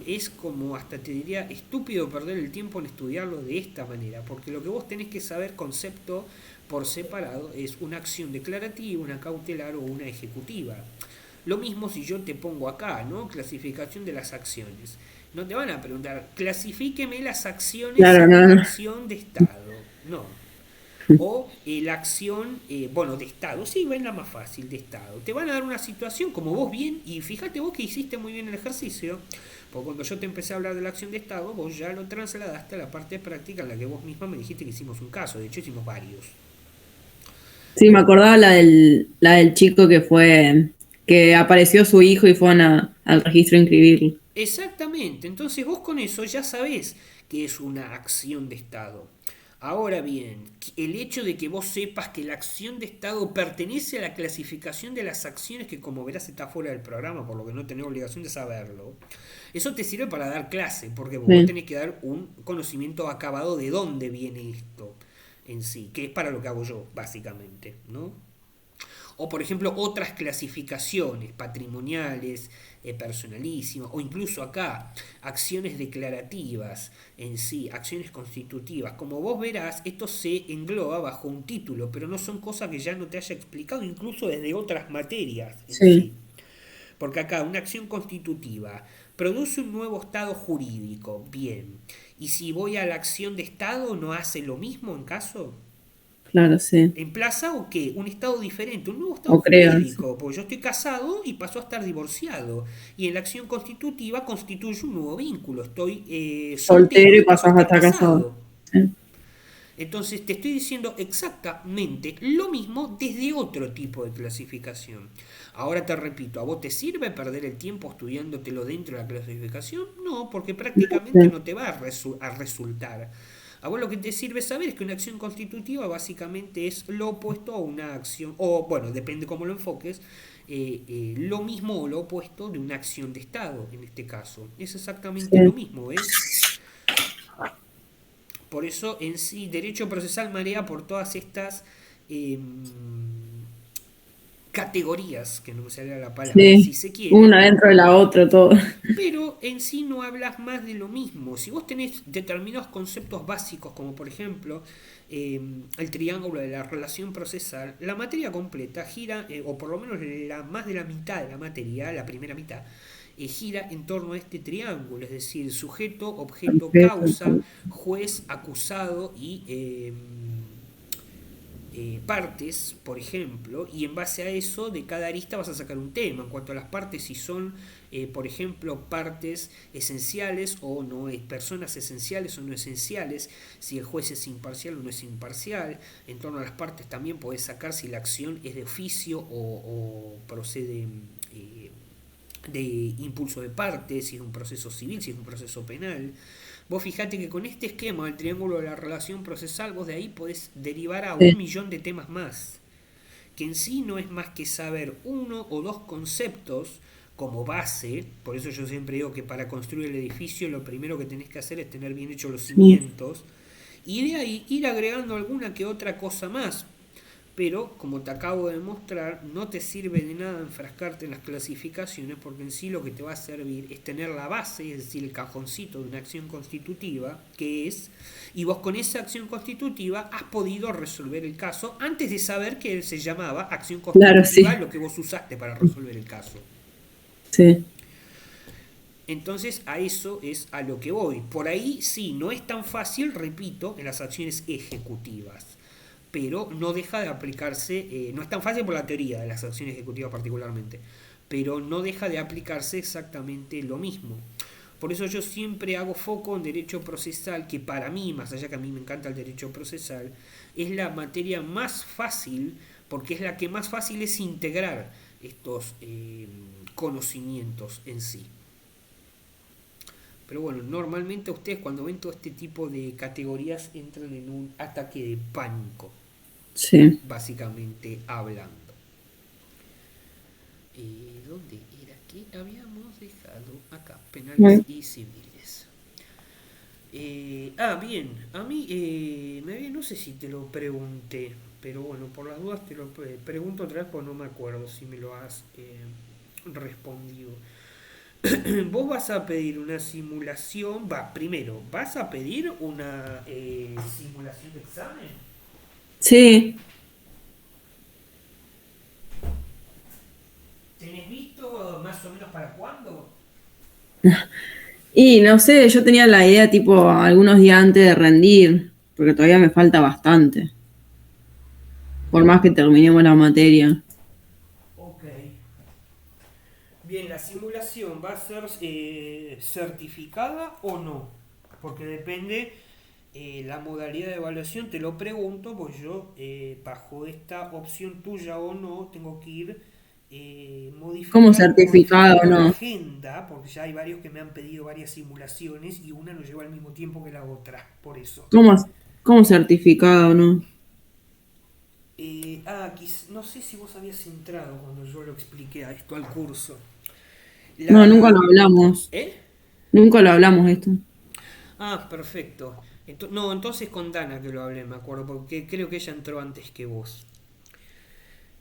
es como hasta te diría estúpido perder el tiempo en estudiarlo de esta manera, porque lo que vos tenés que saber concepto por separado es una acción declarativa, una cautelar o una ejecutiva. Lo mismo si yo te pongo acá, ¿no? Clasificación de las acciones. No te van a preguntar, clasifíqueme las acciones Claro, según no, la no. acción de Estado. No, o la acción, bueno, de Estado, sí, es la más fácil, de Estado. Te van a dar una situación como vos bien, y fíjate vos que hiciste muy bien el ejercicio, porque cuando yo te empecé a hablar de la acción de Estado, vos ya lo trasladaste a la parte práctica en la que vos misma me dijiste que hicimos un caso, de hecho hicimos varios. Sí, me acordaba la del chico que fue, que apareció su hijo y fueron al registro a inscribirlo. Exactamente, entonces vos con eso ya sabés que es una acción de Estado. Ahora bien, el hecho de que vos sepas que la acción de Estado pertenece a la clasificación de las acciones, que como verás está fuera del programa, por lo que no tenés obligación de saberlo, eso te sirve para dar clase, porque vos Sí, tenés que dar un conocimiento acabado de dónde viene esto en sí, que es para lo que hago yo, básicamente, ¿no? O por ejemplo otras clasificaciones patrimoniales, personalísimas, o incluso acá acciones declarativas en sí, acciones constitutivas. Como vos verás, esto se engloba bajo un título, pero no son cosas que ya no te haya explicado incluso desde otras materias en sí. sí. Porque acá una acción constitutiva produce un nuevo estado jurídico, bien. Y si voy a la acción de estado, ¿no hace lo mismo en caso? Claro, sí. ¿En plaza o qué? Un estado diferente, un nuevo estado O creo, sí. jurídico, porque yo estoy casado y paso a estar divorciado. Y en la acción constitutiva constituye un nuevo vínculo, estoy Soltero soltero y y paso a pasás a estar estar casado. casado. Sí. Entonces te estoy diciendo exactamente lo mismo desde otro tipo de clasificación. Ahora te repito, ¿a vos te sirve perder el tiempo estudiándotelo dentro de la clasificación? No, porque prácticamente Sí. no te va a resultar. A vos lo que te sirve saber es que una acción constitutiva básicamente es lo opuesto a una acción, o bueno, depende cómo lo enfoques, lo mismo o lo opuesto de una acción de Estado, en este caso. Es exactamente lo Sí. mismo, ¿ves? Por eso en sí derecho procesal marea por todas estas eh, categorías, que no me salía la palabra, si Sí, se quiere, una dentro de la otra, todo. pero en sí no hablas más de lo mismo. Si vos tenés determinados conceptos básicos, como por ejemplo el triángulo de la relación procesal, la materia completa gira, o por lo menos más de la mitad de la materia, la primera mitad, gira en torno a este triángulo, es decir, sujeto, objeto, causa, Perfecto. juez, acusado y partes, por ejemplo, y en base a eso de cada arista vas a sacar un tema. En cuanto a las partes, si son, por ejemplo, partes esenciales o no, personas esenciales o no esenciales, si el juez es imparcial o no es imparcial. En torno a las partes también podés sacar si la acción es de oficio o procede de impulso de parte, si es un proceso civil, si es un proceso penal. Vos fijate que con este esquema del triángulo de la relación procesal, vos de ahí podés derivar a un Sí. millón de temas más, que en sí no es más que saber uno o dos conceptos como base. Por eso yo siempre digo que para construir el edificio lo primero que tenés que hacer es tener bien hechos los Sí. cimientos, y de ahí ir agregando alguna que otra cosa más. Pero, como te acabo de mostrar, no te sirve de nada enfrascarte en las clasificaciones, porque en sí lo que te va a servir es tener la base, es decir, el cajoncito de una acción constitutiva, que es, y vos con esa acción constitutiva has podido resolver el caso antes de saber que se llamaba acción Claro, constitutiva sí. lo que vos usaste para resolver el caso. Sí. Entonces a eso es a lo que voy. Por ahí sí, no es tan fácil, repito, en las acciones ejecutivas, pero no deja de aplicarse, no es tan fácil por la teoría de las acciones ejecutivas particularmente, pero no deja de aplicarse exactamente lo mismo. Por eso yo siempre hago foco en derecho procesal, que para mí, más allá que a mí me encanta el derecho procesal, es la materia más fácil, porque es la que más fácil es integrar estos conocimientos en sí. Pero bueno, normalmente ustedes cuando ven todo este tipo de categorías entran en un ataque de pánico, Sí. básicamente hablando. ¿Dónde era que habíamos dejado? Acá, penales Bueno, y civiles. Bien, a mí, no sé si te lo pregunté, pero bueno, por las dudas te lo pregunto otra vez porque no me acuerdo si me lo has respondido. Vos vas a pedir una simulación, primero, ¿vas a pedir una simulación de examen? sí. ¿Tenés visto más o menos para cuándo? Y no sé, yo tenía la idea tipo algunos días antes de rendir, porque todavía me falta bastante, por más que terminemos la materia. Ok. Bien, ¿la simulación va a ser certificada o no? Porque depende la modalidad de evaluación, te lo pregunto, pues yo bajo esta opción tuya o no tengo que ir ¿Cómo certificado o modificando la no? agenda, porque ya hay varios que me han pedido varias simulaciones y una no lleva al mismo tiempo que la otra, por eso. ¿Cómo, cómo certificado o no? No sé si vos habías entrado cuando yo lo expliqué a esto al curso. No, nunca lo La... hablamos. ¿Eh? Nunca lo hablamos esto. Perfecto. No, entonces con Dana que lo hablé, me acuerdo, porque creo que ella entró antes que vos.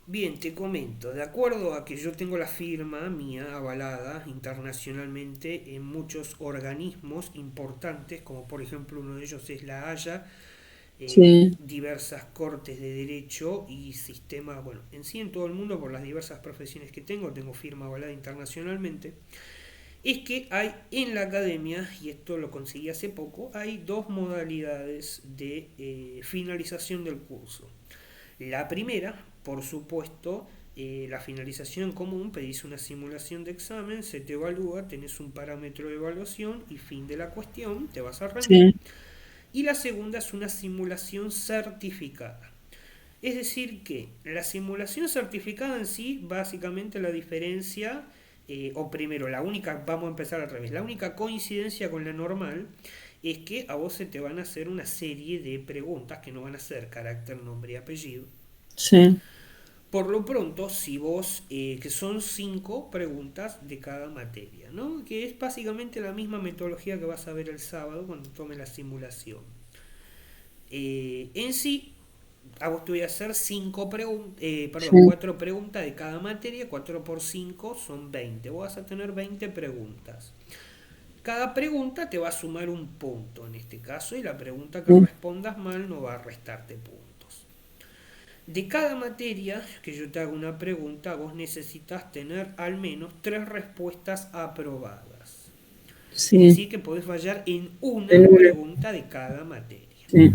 Bien, te comento, de acuerdo a que yo tengo la firma mía avalada internacionalmente en muchos organismos importantes, como por ejemplo uno de ellos es la Haya, Sí, diversas cortes de derecho y sistemas, bueno, en sí en todo el mundo por las diversas profesiones que tengo firma avalada internacionalmente, es que hay en la academia, y esto lo conseguí hace poco, hay dos modalidades de finalización del curso. La primera, por supuesto, la finalización común, pedís una simulación de examen, se te evalúa, tenés un parámetro de evaluación y fin de la cuestión, te vas a rendir. sí, Y la segunda es una simulación certificada. Es decir, que la simulación certificada en sí, básicamente la diferencia, o primero, la única, vamos a empezar al revés, la única coincidencia con la normal es que a vos se te van a hacer una serie de preguntas que no van a ser carácter, nombre y apellido. sí, Por lo pronto, si vos, que son 5 preguntas de cada materia, ¿no? Que es básicamente la misma metodología que vas a ver el sábado cuando tome la simulación. En sí, a vos te voy a hacer Sí, 4 preguntas de cada materia, 4 por 5 son 20. Vos vas a tener 20 preguntas. Cada pregunta te va a sumar un punto en este caso y la pregunta que sí, respondas mal no va a restarte puntos. De cada materia que yo te haga una pregunta, vos necesitas tener al menos 3 respuestas aprobadas. Es sí, decir, que podés fallar en en una una, pregunta de cada materia. sí,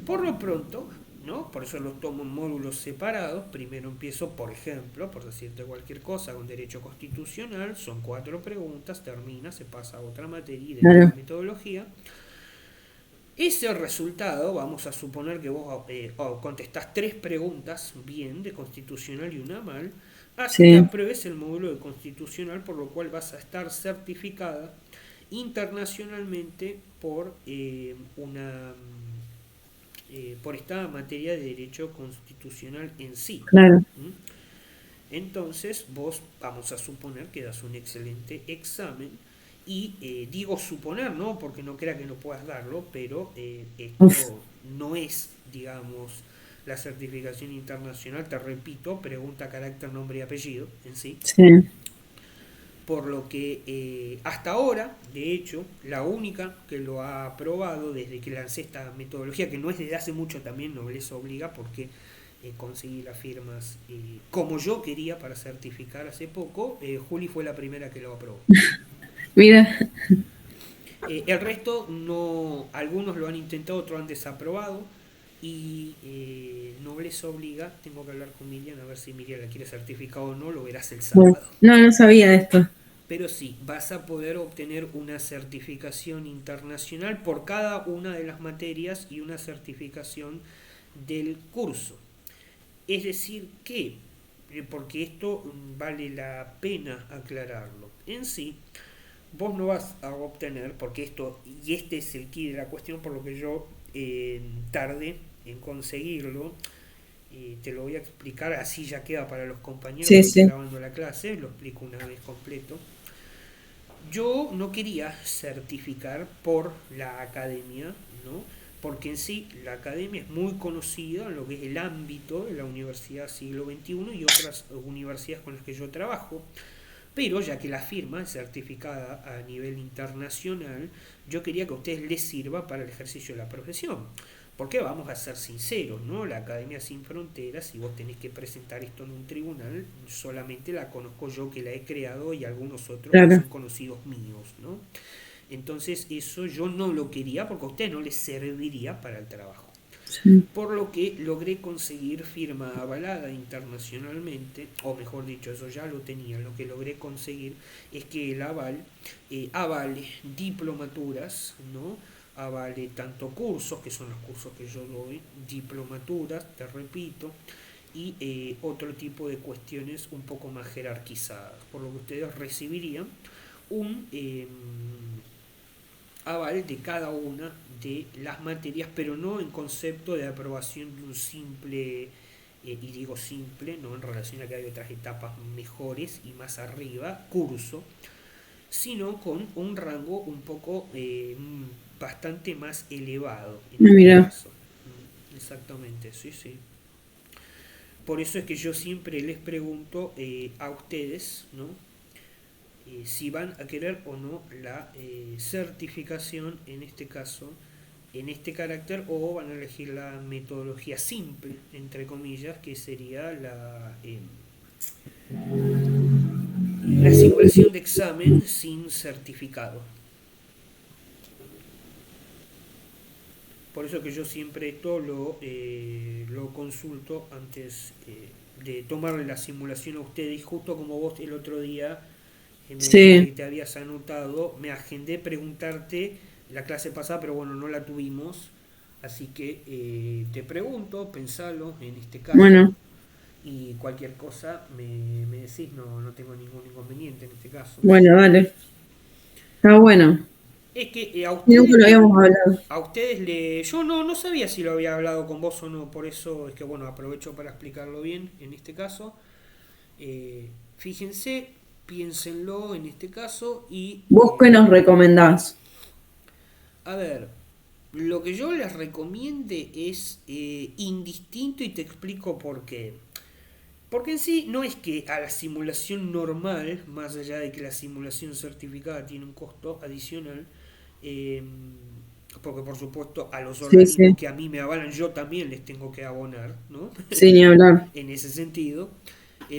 Por lo pronto, ¿no? Por eso los tomo en módulos separados. Primero empiezo, por ejemplo, por decirte cualquier cosa, con derecho constitucional. Son 4 preguntas, termina, se pasa a otra materia y después a claro, metodología. Ese resultado, vamos a suponer que vos contestás 3 preguntas bien de constitucional y una mal, hace que sí, apruebes el módulo de constitucional, por lo cual vas a estar certificada internacionalmente por esta materia de derecho constitucional en sí. claro. ¿Mm? Entonces vos vamos a suponer que das un excelente examen y digo suponer, ¿no? Porque no crea que no puedas darlo, pero Uf, esto no es, digamos, la certificación internacional, te repito, pregunta carácter, nombre y apellido en sí. sí, Por lo que hasta ahora, de hecho, la única que lo ha aprobado desde que lancé esta metodología, que no es desde hace mucho también, no les obliga porque conseguí las firmas como yo quería para certificar hace poco, Juli fue la primera que lo aprobó. mira, El resto no, algunos lo han intentado, otros han desaprobado y no les obliga, tengo que hablar con Miriam a ver si Miriam la quiere certificar o no, lo verás el bueno, sábado. no, no sabía de esto. Pero sí, vas a poder obtener una certificación internacional por cada una de las materias y una certificación del curso. Es decir, que, porque esto vale la pena aclararlo, en sí, vos no vas a obtener, porque esto, y este es el key de la cuestión, por lo que yo tardé en conseguirlo, te lo voy a explicar, así ya queda para los compañeros Sí, que están sí, grabando la clase, lo explico una vez completo. Yo no quería certificar por la academia, ¿no? Porque en sí la academia es muy conocida en lo que es el ámbito de la Universidad Siglo XXI y otras universidades con las que yo trabajo. Pero ya que la firma es certificada a nivel internacional, yo quería que a ustedes les sirva para el ejercicio de la profesión. Porque vamos a ser sinceros, ¿no? La Academia Sin Fronteras, si vos tenés que presentar esto en un tribunal, solamente la conozco yo que la he creado y algunos otros que claro. son conocidos míos, ¿no? Entonces eso yo no lo quería porque a ustedes no les serviría para el trabajo. Sí. Por lo que logré conseguir firma avalada internacionalmente, o mejor dicho, eso ya lo tenía. Lo que logré conseguir es que el aval avale diplomaturas, ¿no? Avale tanto cursos, que son los cursos que yo doy, diplomaturas, te repito, y otro tipo de cuestiones un poco más jerarquizadas, por lo que ustedes recibirían un aval de cada una de las materias, pero no en concepto de aprobación de un simple, y digo simple, no en relación a que hay otras etapas mejores y más arriba, curso, sino con un rango un poco bastante más elevado en No, este mira, caso. Exactamente, sí, sí. Por eso es que yo siempre les pregunto a ustedes, ¿no? Si van a querer o no la certificación en este caso, en este carácter, o van a elegir la metodología simple, entre comillas, que sería la simulación de examen sin certificado. Por eso que yo siempre esto lo consulto antes de tomarle la simulación a ustedes, y justo como vos el otro día me dijiste sí, que te habías anotado, me agendé preguntarte la clase pasada, pero bueno, no la tuvimos, así que te pregunto, pensalo en este caso, bueno, y cualquier cosa me decís, no, no tengo ningún inconveniente en este caso. bueno, dale. Está bueno. Es que Y nunca lo habíamos hablado. a ustedes yo no sabía si lo había hablado con vos o no, por eso es que bueno, aprovecho para explicarlo bien en este caso. Fíjense, piénsenlo en este caso y ¿Vos qué nos recomendás? a ver, Lo que yo les recomiende es indistinto y te explico por qué. Porque en sí no es que a la simulación normal, más allá de que la simulación certificada tiene un costo adicional, eh, porque por supuesto a los Sí, organismos sí, que a mí me avalan yo también les tengo que abonar, ¿no? sí, ni hablar. En ese sentido,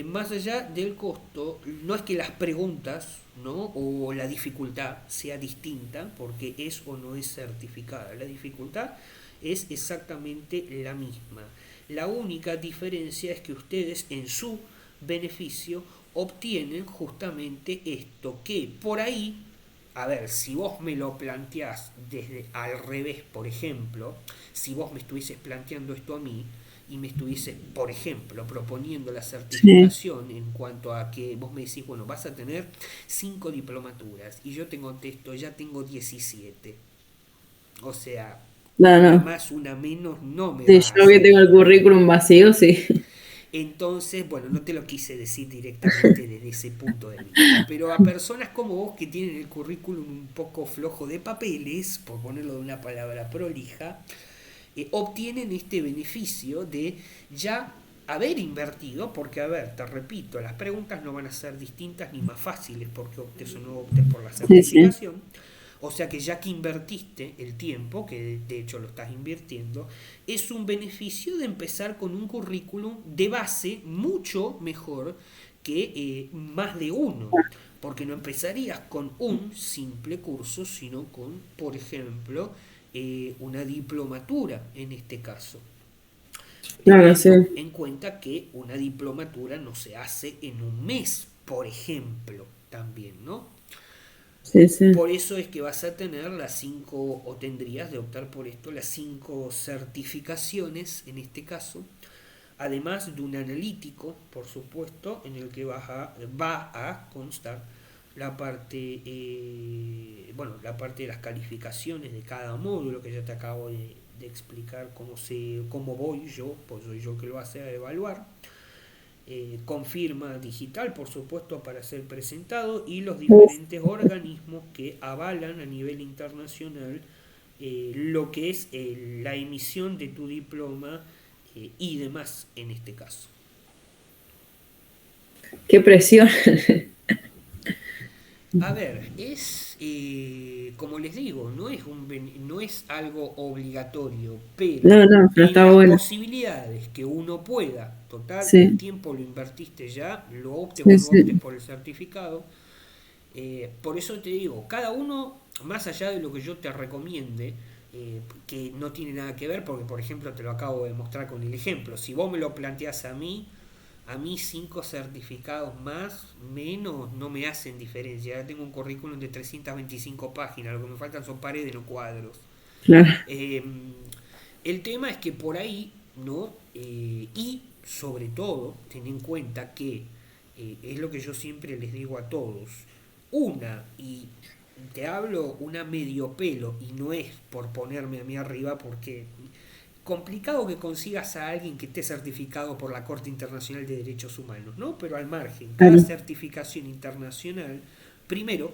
más allá del costo, no es que las preguntas, ¿no? O la dificultad sea distinta, porque es o no es certificada. La dificultad es exactamente la misma. La única diferencia es que ustedes en su beneficio obtienen justamente esto, que por ahí, a ver, si vos me lo planteás desde al revés, por ejemplo, si vos me estuvieses planteando esto a mí y me estuvieses, por ejemplo, proponiendo la Sí. certificación en cuanto a que vos me decís, bueno, vas a tener 5 diplomaturas y yo te contesto, ya tengo 17. O sea, No, una no. más, una menos no me Sí, va a yo que hacer tengo el currículum vacío, sí. entonces, bueno, no te lo quise decir directamente desde ese punto de vista, pero a personas como vos que tienen el currículum un poco flojo de papeles, por ponerlo de una palabra prolija, obtienen este beneficio de ya haber invertido, porque a ver, te repito, las preguntas no van a ser distintas ni más fáciles porque optes o no optes por la Sí, sí. certificación, o sea que ya que invertiste el tiempo, que de hecho lo estás invirtiendo, es un beneficio de empezar con un currículum de base mucho mejor que más de uno. Porque no empezarías con un simple curso, sino con, por ejemplo, una diplomatura en este caso. Claro, sí. Teniendo en cuenta que una diplomatura no se hace en un mes, por ejemplo, también, ¿no? Sí, sí. Por eso es que vas a tener las 5, o tendrías de optar por esto, las 5 certificaciones en este caso, además de un analítico, por supuesto, en el que va a constar la parte, bueno, la parte de las calificaciones de cada módulo que ya te acabo de explicar cómo voy yo, pues soy yo que lo hace a evaluar, confirma digital, por supuesto, para ser presentado y los Uf, diferentes organismos que avalan a nivel internacional lo que es la emisión de tu diploma y demás en este caso. qué presión. A ver, como les digo, no es algo obligatorio, pero No, no, pero en está las bueno. posibilidades que uno pueda, total, el Sí, tiempo lo invertiste ya, lo optes o sí, no optes sí. por el certificado, por eso te digo, cada uno, más allá de lo que yo te recomiende, que no tiene nada que ver, porque por ejemplo te lo acabo de mostrar con el ejemplo, si vos me lo planteás a mí 5 certificados más, menos, no me hacen diferencia. Ya tengo un currículum de 325 páginas, lo que me faltan son paredes, no cuadros. Claro. Eh, el tema es que por ahí, ¿no? Y sobre todo, ten en cuenta que es lo que yo siempre les digo a todos, y te hablo una medio pelo, y no es por ponerme a mí arriba, porque complicado que consigas a alguien que esté certificado por la Corte Internacional de Derechos Humanos, ¿no? Pero al margen, cada Claro. certificación internacional, primero,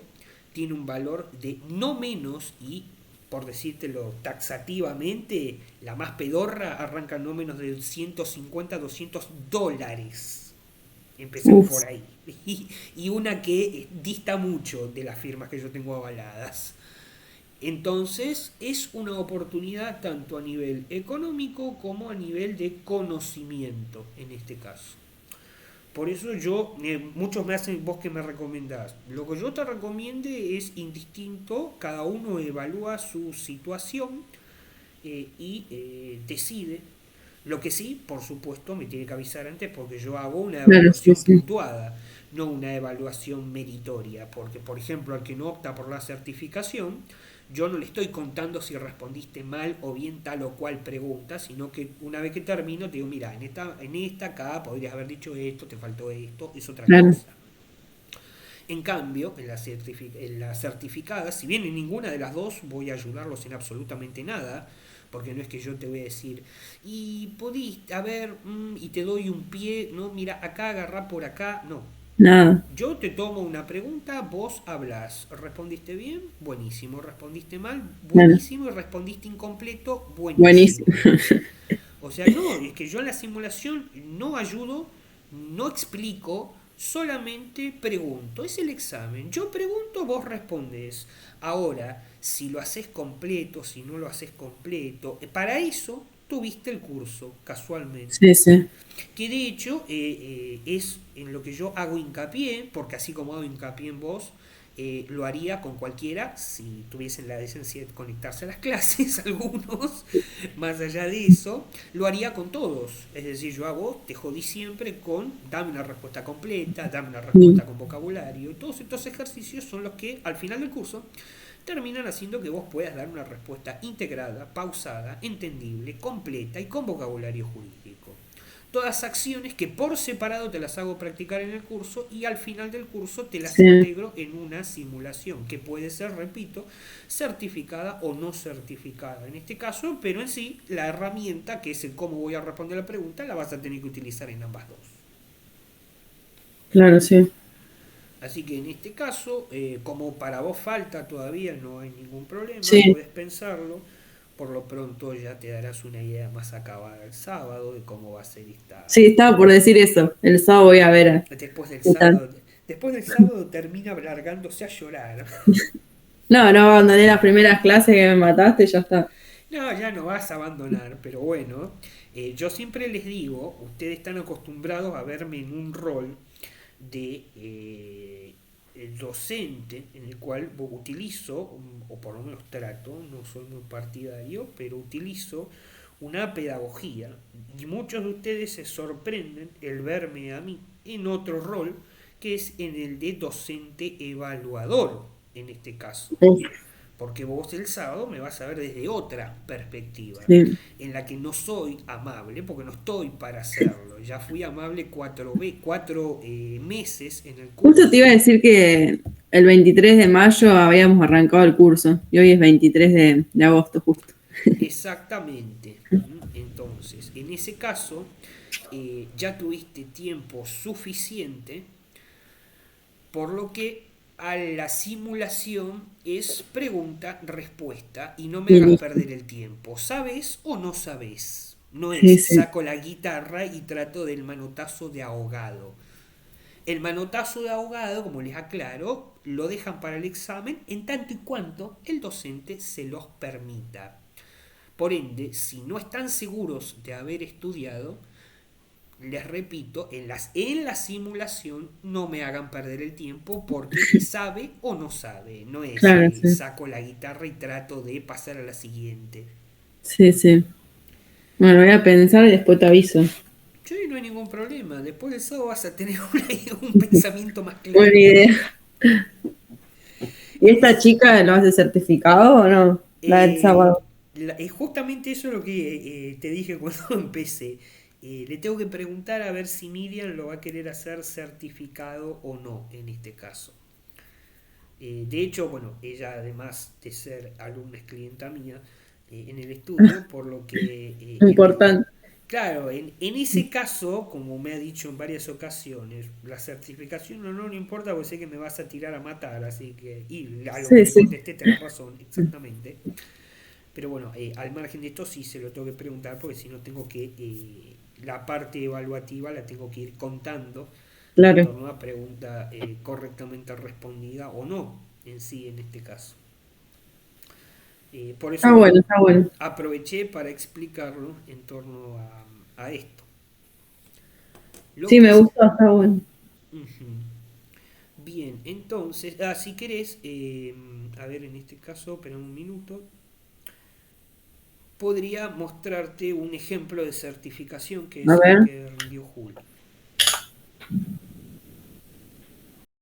tiene un valor de no menos y, por decírtelo taxativamente, la más pedorra arranca no menos de 150, $200. Empecemos Uf. por ahí. Y una que dista mucho de las firmas que yo tengo avaladas. Entonces es una oportunidad tanto a nivel económico como a nivel de conocimiento en este caso. Por eso muchos me hacen, vos que me recomendás. Lo que yo te recomiende es indistinto, cada uno evalúa su situación y decide. Lo que sí, por supuesto, me tiene que avisar antes porque yo hago una Claro, sí, evaluación sí. puntuada, no una evaluación meritoria. Porque, por ejemplo, al que no opta por la certificación, yo no le estoy contando si respondiste mal o bien tal o cual pregunta, sino que una vez que termino te digo, mira, en esta acá podrías haber dicho esto, te faltó esto, es otra Claro. cosa. En cambio, en la certificada, si bien en ninguna de las dos voy a ayudarlos en absolutamente nada, porque no es que yo te voy a decir, y pudiste, a ver, y te doy un pie, no, mira, acá agarrá por acá, no. Nada. Yo te tomo una pregunta, vos hablas. ¿Respondiste bien? Buenísimo. ¿Respondiste mal? Bueno, Buenísimo. ¿Y respondiste incompleto? buenísimo. Buenísimo. O sea, no, es que yo en la simulación no ayudo, no explico, solamente pregunto. Es el examen. Yo pregunto, vos respondes. Ahora, si lo haces completo, si no lo haces completo, para eso tuviste el curso, casualmente. Sí, sí. Que de hecho es en lo que yo hago hincapié, porque así como hago hincapié en vos, lo haría con cualquiera si tuviesen la decencia de conectarse a las clases, algunos, más allá de eso, lo haría con todos. Es decir, yo a vos te jodí siempre con dame una respuesta completa, dame una Mm. respuesta con vocabulario, y todos estos ejercicios son los que al final del curso terminan haciendo que vos puedas dar una respuesta integrada, pausada, entendible, completa y con vocabulario jurídico. Todas acciones que por separado te las hago practicar en el curso y al final del curso te las Sí, integro en una simulación que puede ser, repito, certificada o no certificada en este caso, pero en sí la herramienta que es el cómo voy a responder la pregunta la vas a tener que utilizar en ambas dos. claro, sí. Así que en este caso, como para vos falta todavía, no hay ningún problema, Sí, podés pensarlo. Por lo pronto ya te darás una idea más acabada el sábado de cómo va a ser esta. sí, estaba por decir eso. El sábado voy a ver Después del qué tal. sábado, después del sábado termina largándose a llorar. No, no abandoné las primeras clases que me mataste y ya está. No, ya no vas a abandonar, pero bueno, yo siempre les digo, ustedes están acostumbrados a verme en un rol de el docente en el cual utilizo, o por lo menos trato, no soy muy partidario, pero utilizo una pedagogía y muchos de ustedes se sorprenden el verme a mí en otro rol que es en el de docente evaluador en este caso. Uf, Porque vos el sábado me vas a ver desde otra perspectiva, sí. en la que no soy amable, porque no estoy para hacerlo. Ya fui amable cuatro meses en el Justo te iba a curso. decir que el 23 de mayo habíamos arrancado el curso y hoy es 23 de agosto justo. Exactamente. Entonces, en ese caso, ya tuviste tiempo suficiente, por lo que a la simulación es pregunta-respuesta y no me Y hagas listo. perder el tiempo. ¿Sabes o no sabes? No es Sí, sí. saco la guitarra y trato del manotazo de ahogado. El manotazo de ahogado, como les aclaro, lo dejan para el examen en tanto y cuanto el docente se los permita. Por ende, si no están seguros de haber estudiado, les repito, en la simulación no me hagan perder el tiempo porque sabe o no sabe. No es Claro, sí. saco la guitarra y trato de pasar a la siguiente. Sí, sí. Bueno, voy a pensar y después te aviso. Sí, no hay ningún problema. Después de eso vas a tener un pensamiento más Buena claro. idea. ¿Y En esta es- chica lo hace certificado o no? La del eh, sábado. justamente eso es lo que te dije cuando empecé. Le tengo que preguntar a ver si Miriam lo va a querer hacer certificado o no en este caso. De hecho, bueno, ella además de ser alumna es clienta mía en el estudio, por lo que Importante. claro, en ese caso, como me ha dicho en varias ocasiones, la certificación no importa porque sé que me vas a tirar a matar, así que, y a lo que Sí, le sí. contesté tenés razón, exactamente. Pero bueno, al margen de esto sí se lo tengo que preguntar porque si no tengo que, la parte evaluativa la tengo que ir contando en Claro. torno a pregunta correctamente respondida o no en sí en este caso. Por eso, Está bueno, bueno, está bueno. aproveché para explicarlo en torno a esto. Lo Sí, que me es... gustó, está bueno. Ujú. Bien, entonces, si querés, a ver, en este caso, espera un minuto, podría mostrarte un ejemplo de certificación que A es el ver. que rindió Julio.